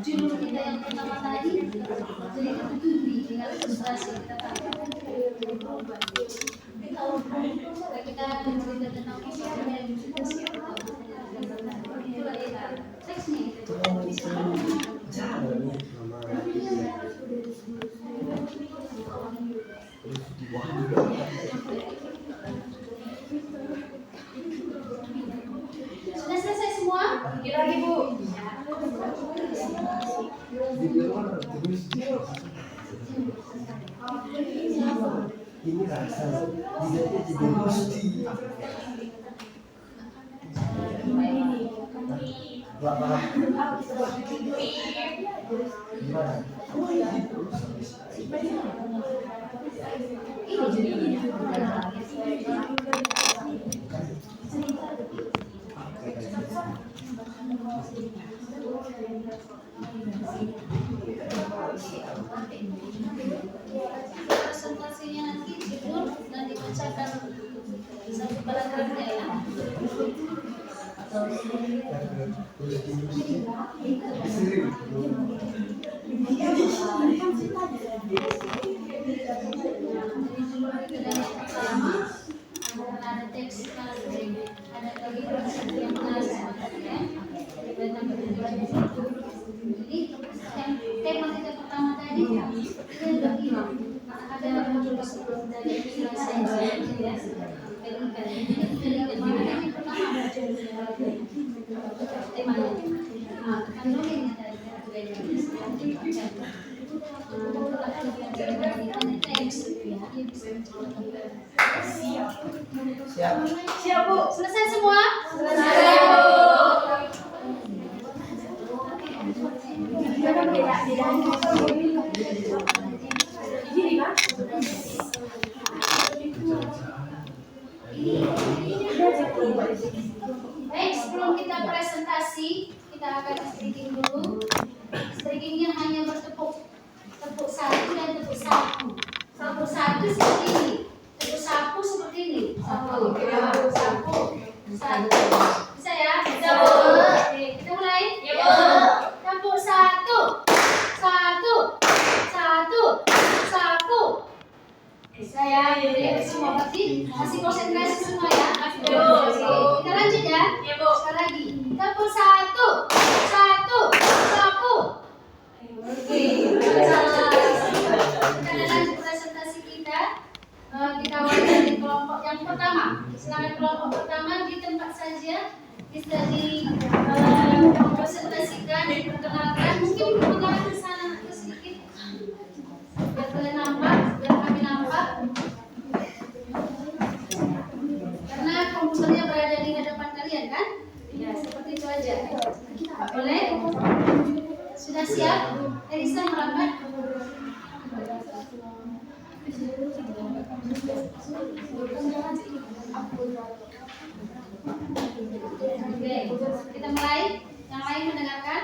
Speaker 1: Judul kita yang pertama tadi, jadi ketuturi dengan ilustrasi kita kita bercerita tentang fisika dan ilustrasi itulah dia teksnya itu.
Speaker 3: Ini rasa lidahnya jadi gusti. Nggak paham. Gimana?
Speaker 1: Presentasinya nanti jujur dan dibacakan satu paragrafnya ya. Ada teks, ada lagi yang menarik ya. Jadi yang tema kita pertama tadi itu udah hilang. Ada muncul dari istilah saya ya. Jadi kemana yang pertama temanya. Nah, kan dongengnya tadi
Speaker 3: Siap.
Speaker 2: Siap, Bu.
Speaker 1: selesai semua? Baik, sebelum kita presentasi, kita akan stretching dulu. Stretchingnya hanya bertepuk satu dan tepuk sapu. Tepuk satu seperti ini, tepuk sapu seperti ini. Sapu, satu. Bisa ya?
Speaker 2: Bisa, Bu.
Speaker 1: Oke, kita mulai.
Speaker 2: Ya, Bu.
Speaker 1: Tepuk satu. Bisa ya? Jadi semua berarti masih konsentrasi semua ya. Oke, kita lanjut ya.
Speaker 2: Ya, Bu.
Speaker 1: Sekali lagi. Tepuk satu, sapu. Oke, kita lanjut presentasi kita. Kita awali dari kelompok yang pertama. Silakan kelompok pertama di tempat saja bisa presentasikan, diperkenalkan. Mungkin perkenalkan ke sana ke sedikit. Biar kalian nampak, biar kami nampak. Karena komputernya berada di hadapan kalian kan? Ya, seperti itu aja. Boleh? Sudah siap? Elisa melambat. Oke, kita mulai. Yang lain mendengarkan.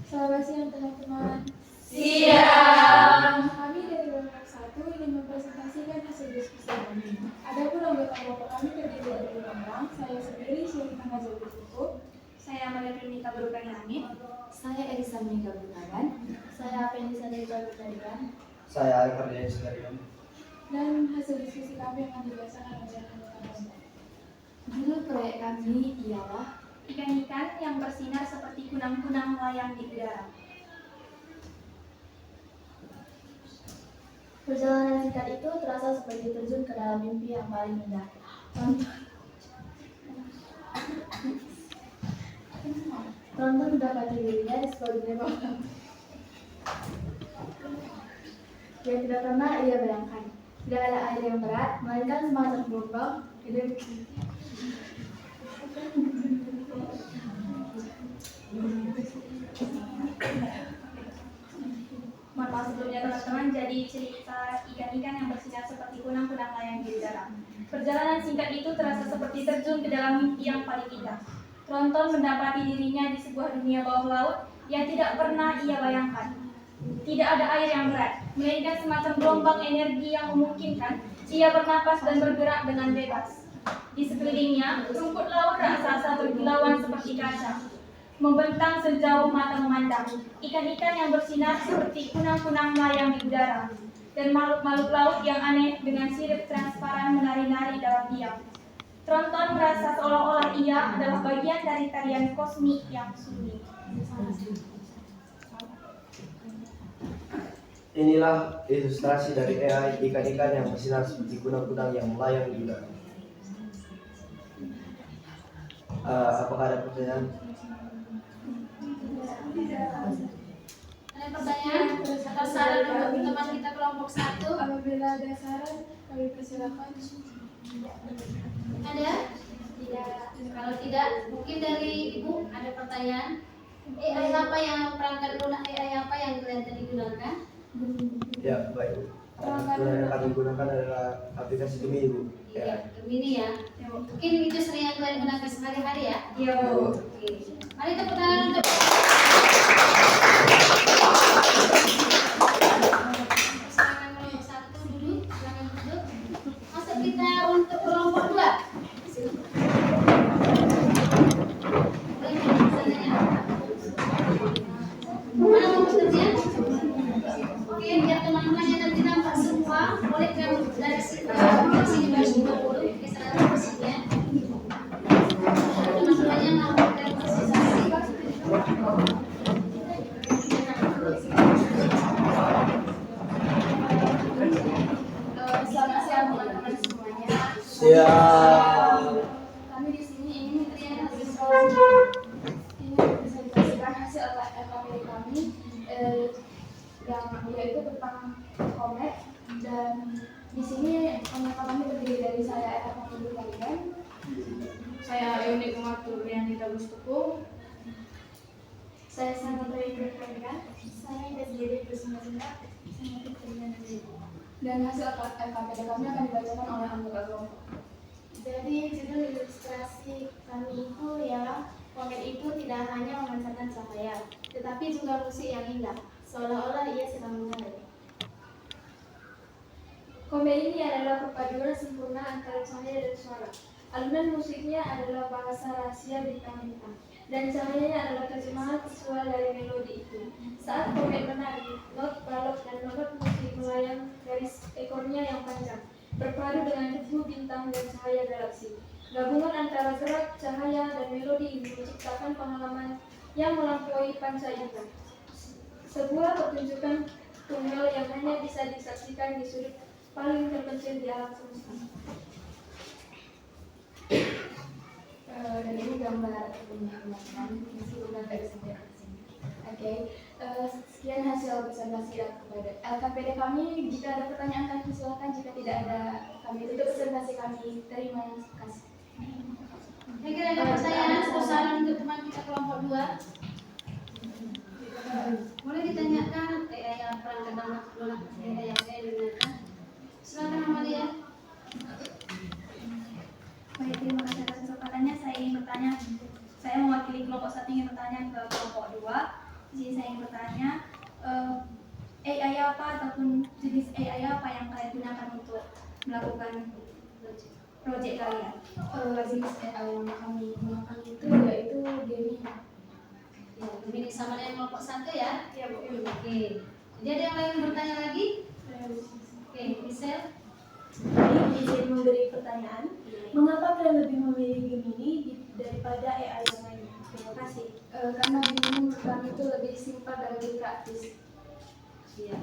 Speaker 4: Selamat siang teman-teman.
Speaker 2: Siap.
Speaker 4: Kami dari kelompok 1 ingin mempresentasikan hasil diskusi kami. Adapun anggota kelompok kami terdiri dari 5 orang. Saya sendiri Syarifah Nazar Yusufu. Saya Amalia Prinita Berukang Langit. Saya Elisa Menika Berkagan. Saya Apelisa dari Berkagan.
Speaker 3: Saya Arif Ardian Sudaryo.
Speaker 4: Dan hasil diskusi kami akan dibacakan oleh anggota kelompok.
Speaker 5: Judul proyek kami ialah
Speaker 4: Ikan-ikan yang bersinar seperti kunang-kunang melayang di udara.
Speaker 5: perjalanan singkat itu terasa seperti terjun ke dalam mimpi yang paling indah. Tonton mendapati dirinya di sebuah dunia bawah yang tidak pernah ia bayangkan. Tidak ada air yang berat, melainkan semacam gelombang hidup.
Speaker 4: Mohon maaf sebelumnya teman-teman, jadi cerita ikan-ikan yang bersinar seperti kunang-kunang layang di udara. Perjalanan singkat itu terasa seperti terjun ke dalam mimpi yang paling indah. Tronton mendapati dirinya di sebuah dunia bawah laut yang tidak pernah ia bayangkan. Tidak ada air yang berat, melainkan semacam gelombang energi yang memungkinkan ia bernapas dan bergerak dengan bebas. Di sekelilingnya, rumput laut raksasa berkilauan seperti kaca, membentang sejauh mata memandang. Ikan-ikan yang bersinar seperti kunang-kunang melayang di udara, dan makhluk-makhluk laut yang aneh dengan sirip transparan menari-nari dalam diam. Tronton merasa seolah-olah ia adalah bagian dari tarian kosmik yang sunyi.
Speaker 3: Inilah ilustrasi dari AI ikan-ikan yang bersinar seperti kunang-kunang yang melayang di udara. Apakah ada pertanyaan?
Speaker 1: Ada pertanyaan?
Speaker 5: silakan.
Speaker 1: Ada? Tidak. Kalau tidak, mungkin dari Ibu ada pertanyaan. AI apa yang perangkat lunak AI apa yang kalian tadi gunakan?
Speaker 3: Ya, baik. Yang kami gunakan adalah aplikasi Gemini, Bu.
Speaker 1: Iya, Gemini ya. Mungkin itu sering yang kalian gunakan sehari-hari ya?
Speaker 2: Iya, Bu.
Speaker 1: Oke. Mari tepuk tangan untuk silakan kelompok 1 dulu, silakan duduk. Masuk kita untuk kelompok 2. Boleh pertanyaannya? Mana komputernya? Oke, biar teman-temannya nanti nampak semua, boleh kan dari sini baris 20 ke sana posisinya. Teman-temannya mau dari posisi.
Speaker 4: Selamat siang teman-teman semuanya.
Speaker 3: Siap.
Speaker 4: Kami di sini ingin mempresentasikan hasil LKPD kami yang yaitu tentang komet, dan di sini anggota kami terdiri dari saya Eka Pamulu kalian,
Speaker 5: Saya Eunik Umar Turlianita Gustuku.
Speaker 4: saya Sanata Ibrahim kalian,
Speaker 5: Saya Desdiri Kusuma-Sunda. Saya Fitriana Dewi.
Speaker 4: dan hasil LKPD kami akan dibacakan oleh anggota kelompok.
Speaker 5: Jadi judul ilustrasi kami itu ya, komet itu tidak hanya memancarkan cahaya, tetapi juga musik yang indah, seolah-olah ia sedang mengalir.
Speaker 4: Komet ini adalah perpaduan sempurna antara cahaya dan suara. Alunan musiknya adalah bahasa rahasia bintang-bintang, dan cahayanya adalah terjemahan visual dari melodi itu. Saat komet menari, not balok dan not musik melayang garis ekornya yang panjang, berpadu dengan debu bintang dan cahaya galaksi. Gabungan antara gerak, cahaya, dan melodi ini menciptakan pengalaman yang melampaui panca indera. Sebuah pertunjukan tunggal yang hanya bisa disaksikan di sudut paling terpencil di alam semesta. Dan ini gambar punya teman-teman, meskipun nggak bisa lihat di sini. Oke, sekian hasil presentasi LKPD kami. Jika ada pertanyaan kami silakan, jika tidak ada kami tutup presentasi kami. Terima kasih.
Speaker 1: Saya kira ada pertanyaan atau saran untuk teman kita kelompok 2. Boleh ditanyakan AI yang perangkat lunak AI yang saya digunakan. Silakan Amalia.
Speaker 6: Baik, terima kasih atas kesempatannya. Saya ingin bertanya, saya mewakili kelompok 1 ingin bertanya ke kelompok 2. Di sini saya ingin bertanya, AI apa ataupun jenis AI apa yang kalian gunakan untuk melakukan proyek kalian?
Speaker 4: Jenis AI yang kami gunakan itu yaitu Gemini.
Speaker 1: Ya, Gemini sama dengan kelompok 1 ya?
Speaker 6: Ya, Bu.
Speaker 1: Oke. Jadi ada yang lain bertanya lagi? Oke, Michelle.
Speaker 2: Izin memberi pertanyaan, mengapa kalian lebih memilih Gemini daripada AI yang lainnya? Terima kasih.
Speaker 4: Karena Gemini menurut kami itu lebih simpel dan lebih praktis.
Speaker 1: Iya.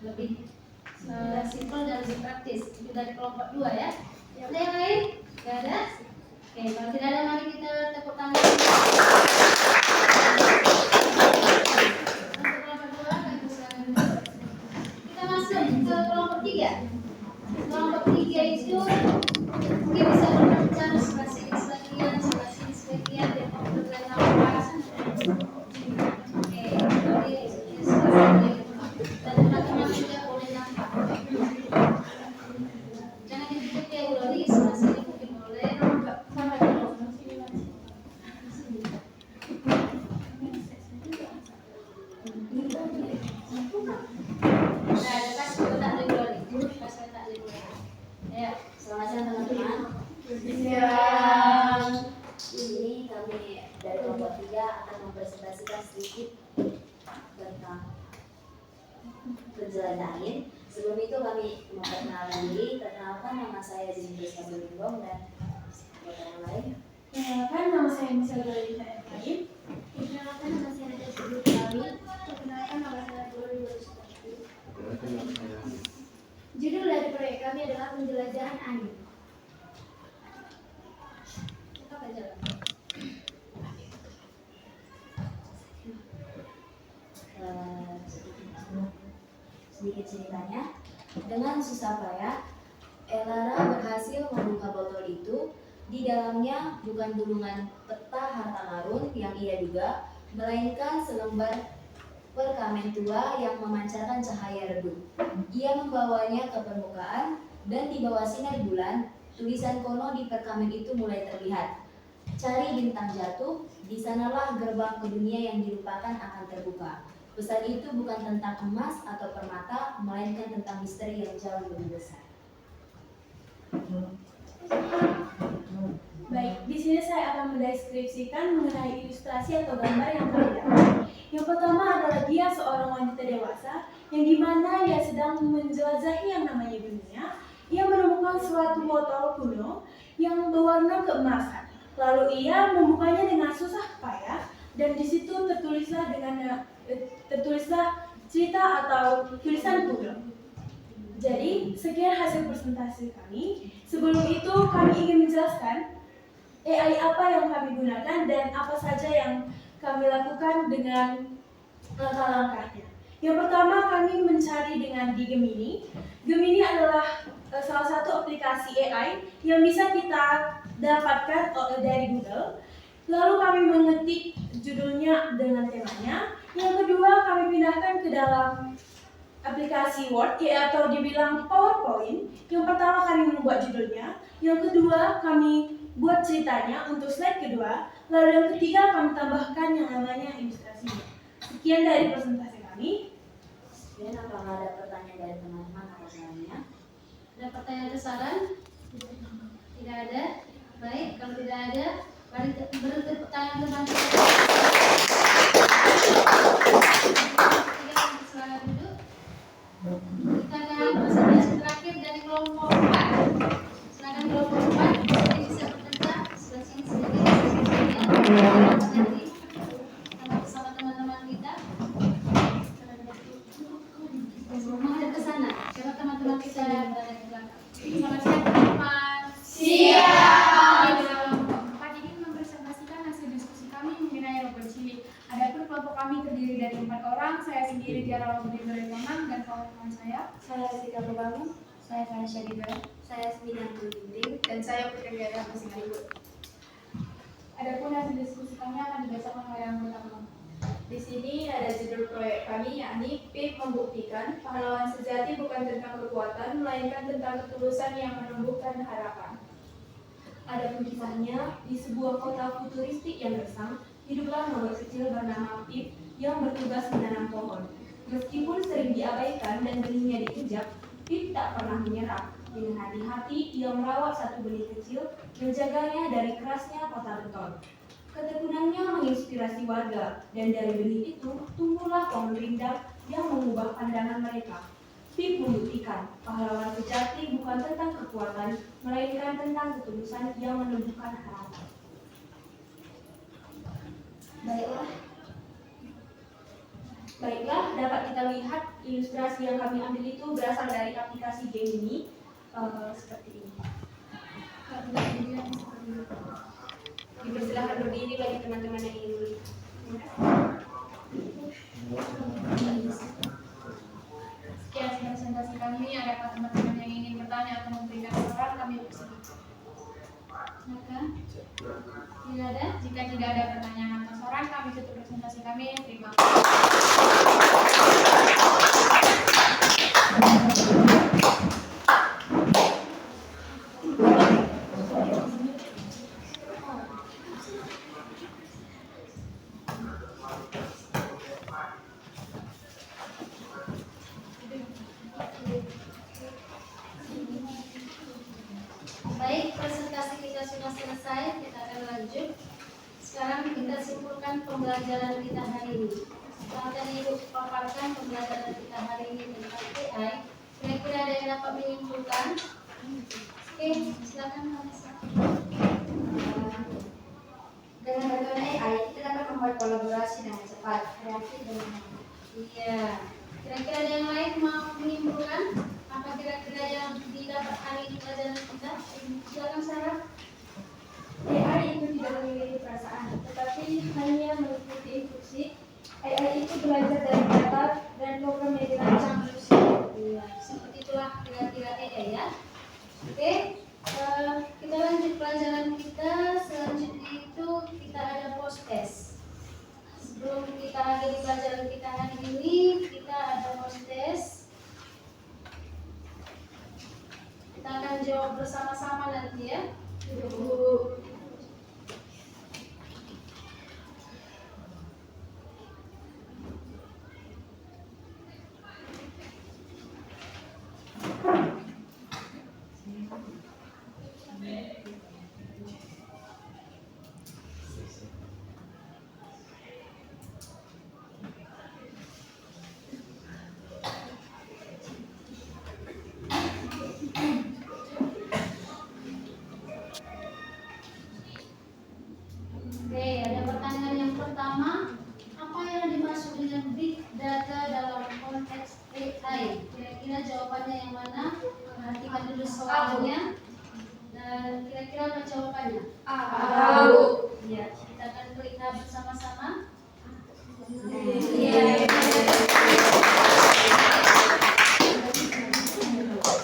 Speaker 1: Lebih simpel dan lebih praktis. Itu dari kelompok 2 ya. Ada yang lain? Tidak ada? Oke, kalau tidak ada mari kita tepuk tangan. Untuk kelompok 2, Ibu silakan duduk. Kita masuk ke kelompok 3. Kelompok 3 itu mungkin bisa berbicara sebelah sini sebagian, sebelah sini sebagian, dan komputer nampak. Oke, jadi sebelah sini. Dan teman-teman juga boleh nampak. Jangan ditutup ya, Uloli, sebelah sini mungkin boleh. Nah, ada kasih kotak dari Uloli. Kasih kotak dari Uloli. Ya, selamat siang teman-teman.
Speaker 7: Ini kami dari kelompok 3 akan mempresentasikan sedikit tentang penjelasan lain. Sebelum itu kami memperkenalkan diri. Perkenalkan, nama saya Zinus Abdul dan yang lain.
Speaker 2: Perkenalkan, nama saya Michelle Galina Efraim.
Speaker 5: Perkenalkan, nama saya Nadia Sibuk Kami. Perkenalkan, nama saya Nurul Yusufati. Judul dari proyek kami adalah penjelajahan angin.
Speaker 1: Kita akan jalan.
Speaker 7: Sedikit ceritanya, dengan susah payah Elara berhasil membuka botol itu. Di dalamnya bukan gulungan peta harta karun yang ia duga, melainkan selembar perkamen tua yang memancarkan cahaya redup. Ia membawanya ke permukaan, dan di bawah sinar bulan, tulisan kono di perkamen itu mulai terlihat. Cari bintang jatuh, di sanalah gerbang ke dunia yang dilupakan akan terbuka. Pesan itu bukan tentang emas atau permata, melainkan tentang misteri yang jauh lebih besar.
Speaker 2: Baik, di sini saya akan mendeskripsikan mengenai ilustrasi atau gambar yang kami dapat. Yang pertama adalah dia seorang wanita dewasa yang dimana ia sedang menjelajahi yang namanya dunia. Ia menemukan suatu botol kuno yang berwarna keemasan. Lalu ia membukanya dengan susah payah dan di situ tertulislah cerita atau tulisan kuno. Jadi, sekian hasil presentasi kami. Sebelum itu, kami ingin menjelaskan AI apa yang kami gunakan dan apa saja yang kami lakukan dengan langkah-langkahnya. Yang pertama, kami mencari dengan di Gemini. Gemini adalah salah satu aplikasi AI yang bisa kita dapatkan dari Google. Lalu kami mengetik judulnya dengan temanya. Yang kedua, kami pindahkan ke dalam aplikasi Word atau dibilang PowerPoint. Yang pertama kami membuat judulnya, yang kedua kami buat ceritanya untuk slide kedua, lalu yang ketiga kami tambahkan yang namanya ilustrasinya. Sekian dari presentasi kami.
Speaker 7: Kemudian apakah ada pertanyaan dari teman-teman atau semuanya?
Speaker 1: Ada pertanyaan atau saran? Tidak ada. Baik, kalau tidak ada, mari berhenti pertanyaan teman-teman. Silakan duduk. Kita akan presentasi terakhir dari kelompok 4. Silakan kelompok 4 jadi bisa bekerja sebelah sini sedikit. Nanti bersama teman-teman kita. Menghadap ke sana. Siapa teman-teman kita yang berada di belakang? Selamat siang teman-teman.
Speaker 4: Siap. Pagi ini mempresentasikan hasil diskusi kami mengenai robot cilik. Adapun kelompok kami terdiri dari 4 orang. Saya sendiri Tiara Lambudin Doretonang dan kawan-kawan saya.
Speaker 2: Saya Sika Bebangun.
Speaker 7: Saya Vanesha Dibel.
Speaker 5: Saya Sembilan Binting.
Speaker 4: Dan saya Putri Diara Masing-Masing. Adapun hasil diskusi kami akan dibacakan oleh anggota kelompok.
Speaker 2: Di sini ada judul proyek kami, yakni PIP membuktikan pahlawan sejati bukan tentang kekuatan, melainkan tentang ketulusan yang menumbuhkan harapan. Adapun kisahnya, di sebuah kota futuristik yang gersang, hiduplah robot kecil bernama Pip yang bertugas menanam pohon. Meskipun sering diabaikan dan benihnya diinjak, Pip tak pernah menyerah. Dengan hati-hati, ia merawat satu benih kecil, menjaganya dari kerasnya kota beton. Ketekunannya menginspirasi warga, dan dari benih itu tumbuhlah pohon rindang yang mengubah pandangan mereka. Pip membuktikan pahlawan sejati bukan tentang kekuatan, melainkan tentang ketulusan yang menumbuhkan harapan. Baiklah, dapat kita lihat ilustrasi yang kami ambil itu berasal dari aplikasi Gemini seperti ini. Dipersilahkan berdiri bagi teman-teman yang ingin melihat.
Speaker 4: Sekian presentasi kami. Adakah teman-teman yang ingin bertanya atau memberikan saran? Kami persilakan.
Speaker 1: Maka tidak ada.
Speaker 4: Jika tidak ada pertanyaan atau saran, kami tutup presentasi kami. Terima kasih.
Speaker 1: Baik, presentasi kita sudah selesai. Kita akan lanjut. Sekarang kita simpulkan pembelajaran kita hari ini. Setelah tadi Ibu paparkan pembelajaran kita hari ini tentang AI, kira-kira ada yang dapat menyimpulkan? Oke, silakan Vanessa.
Speaker 5: Dengan bantuan AI, kita dapat membuat kolaborasi dengan cepat, kreatif, dan
Speaker 1: Iya. Kira-kira ada yang lain mau menyimpulkan? Apa kira-kira yang didapat hari ini pelajaran kita? Silakan Sarah.
Speaker 5: AI itu tidak memiliki perasaan, tetapi hanya mengikuti instruksi. AI itu belajar dari data dan program yang dirancang manusia.
Speaker 1: Iya, seperti itulah kira-kira AI ya. Oke, kita lanjut pelajaran kita. Selanjutnya itu kita ada post test. Sebelum kita akhiri pelajaran kita hari ini, kita ada post test. Kita akan jawab bersama-sama nanti ya. Oke, ada pertanyaan yang pertama. Apa yang dimaksud dengan big data dalam konteks AI? Kira-kira jawabannya yang mana? Perhatikan dulu soalnya. Dan kira-kira apa jawabannya? Ya, kita akan klik A bersama-sama.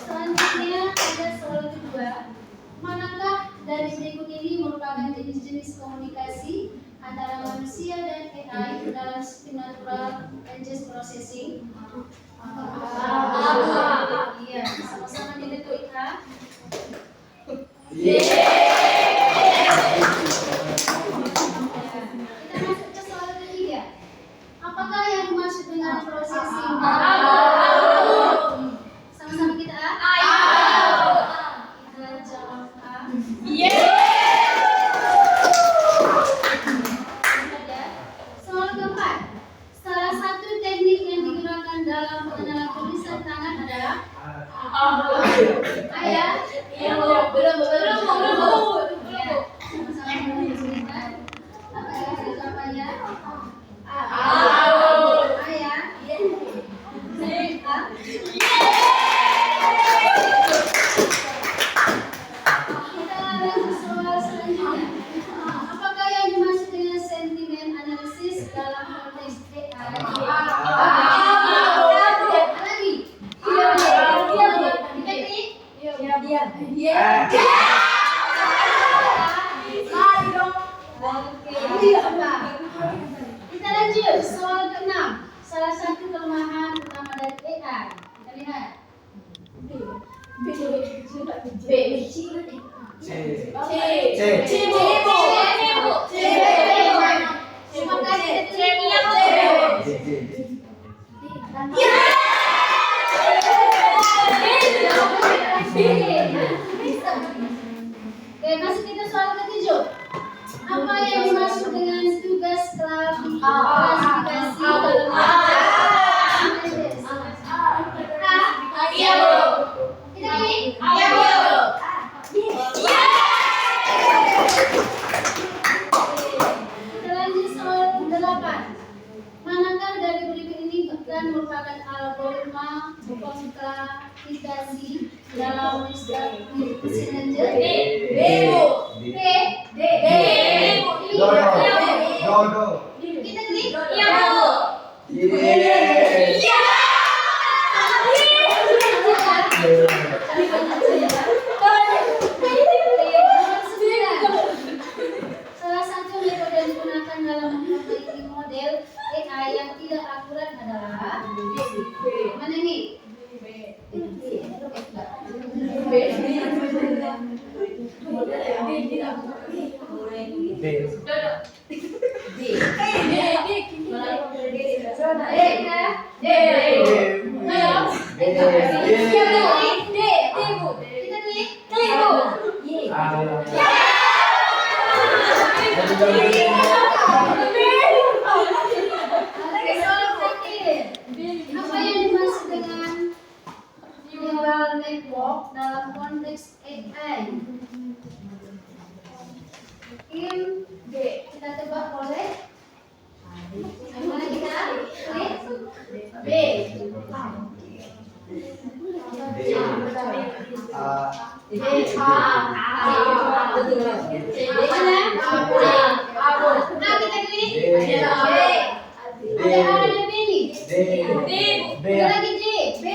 Speaker 1: Selanjutnya ada soal kedua. Manakah dari berikut ini merupakan jenis-jenis komunikasi antara manusia dan AI dalam sistem natural language processing? Iya, sama-sama diketik A. Kita masuk ke soal ketiga. Apakah yang dimaksud dengan processing? Sama-sama kita A. Kita jawab A. Soal keempat. Salah satu teknik yang digunakan dalam pengenalan tulisan tangan adalah ayah. Belum. Ya, sama-sama menunjukkan. Apa jawabannya? Ayah. Kita lanjut soal selanjutnya. Apakah yang dimaksud dengan sentimen analisis dalam konteks AI? Lagi. Kita lanjut soal ke-6. Salah satu kelemahan utama dari AI. Kita lihat. Oke, masuk kita soal ke-7. Apa yang dimaksud dengan tugas klasifikasi dalam Kita lanjut soal 8. Manakah dari berikut ini bukan merupakan algoritma klasifikasi dalam mesin lanjut? Kita klik. Salah satu metode yang digunakan dalam memperbaiki model AI yang tidak akurat adalah mana ini? Kita klik. Soal terakhir. Apa yang dimaksud dengan neural network dalam konteks AI? Kita tebak boleh? Yang mana kita klik? B. Kita klik. Ada B nih. Ada lagi J. B.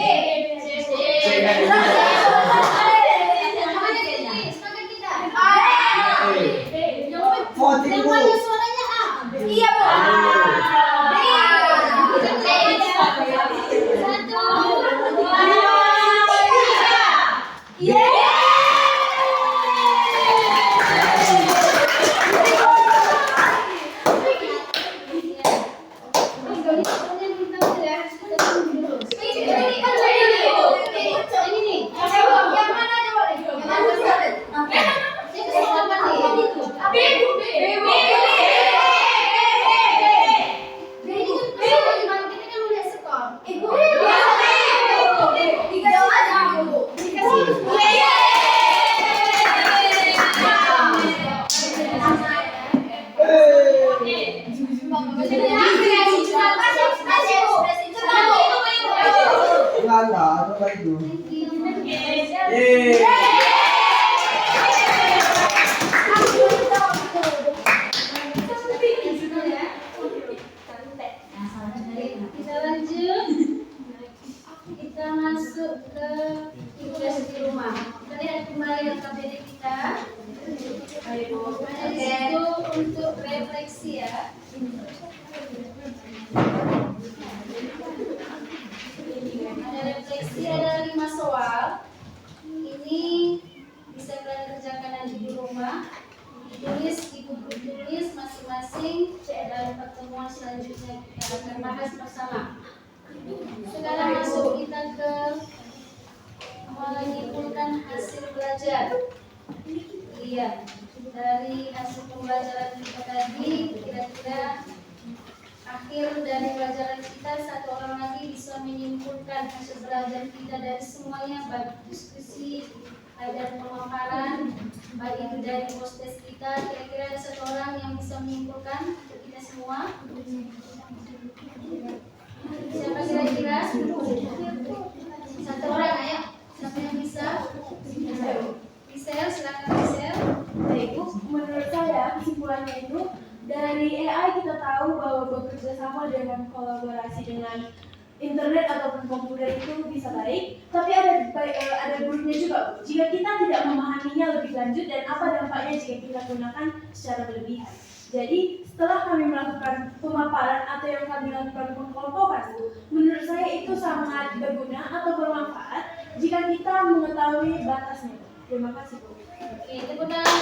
Speaker 3: Anda, apa itu?
Speaker 1: Thank you.
Speaker 3: Yeay.
Speaker 1: Kita lanjut. Kita masuk ke tugas di rumah. Kita lihat kembali KBD kita. Ada di situ untuk refleksi ya. Ada refleksi, ada 5 soal. Ini bisa kalian kerjakan nanti di rumah. Ditulis di buku tulis masing-masing dan pertemuan selanjutnya kita akan bahas bersama. Sekarang masuk kita ke menyimpulkan hasil belajar. Iya, dari hasil pembelajaran kita tadi kira-kira akhir dari pelajaran kita satu orang lagi bisa menyimpulkan hasil belajar kita dari semuanya, baik diskusi, baik dari pemaparan, baik itu dari post-test kita. Kira-kira ada satu orang yang bisa menyimpulkan untuk kita semua. Siapa kira-kira? Satu orang, ayo. Siapa yang bisa? Michelle, silakan Michelle.
Speaker 2: Baik, Bu. Menurut saya kesimpulannya itu dari AI kita tahu bahwa bekerja sama dengan kolaborasi dengan internet ataupun komputer itu bisa baik, tapi ada buruknya juga, Bu. Jika kita tidak memahaminya lebih lanjut dan apa dampaknya jika kita gunakan secara berlebihan. Jadi setelah kami melakukan pemaparan atau yang kami lakukan pengkelompokan, Bu, menurut saya itu sangat berguna atau bermanfaat jika kita mengetahui batasnya, Bu. Terima kasih, Bu.
Speaker 1: Oke, tepuk tangan.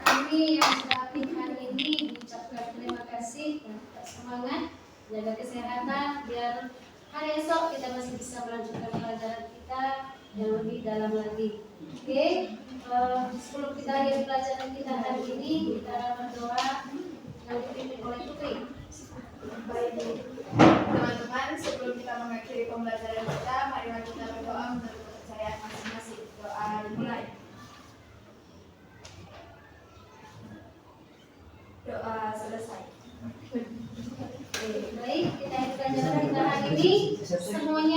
Speaker 1: Kami yang sudah aktif hari ini mengucapkan terima kasih dan tetap semangat, jaga kesehatan biar hari esok kita masih bisa melanjutkan pelajaran kita yang lebih dalam lagi. Oke, sebelum kita akhiri pelajaran kita hari ini, kita berdoa yang dipimpin oleh Putri.
Speaker 4: Baik, teman-teman, sebelum kita mengakhiri pembelajaran kita, mari kita berdoa menurut kepercayaan masing-masing. Doa dimulai. Doa selesai.
Speaker 1: Baik, kita akhiri pelajaran kita hari ini. Semuanya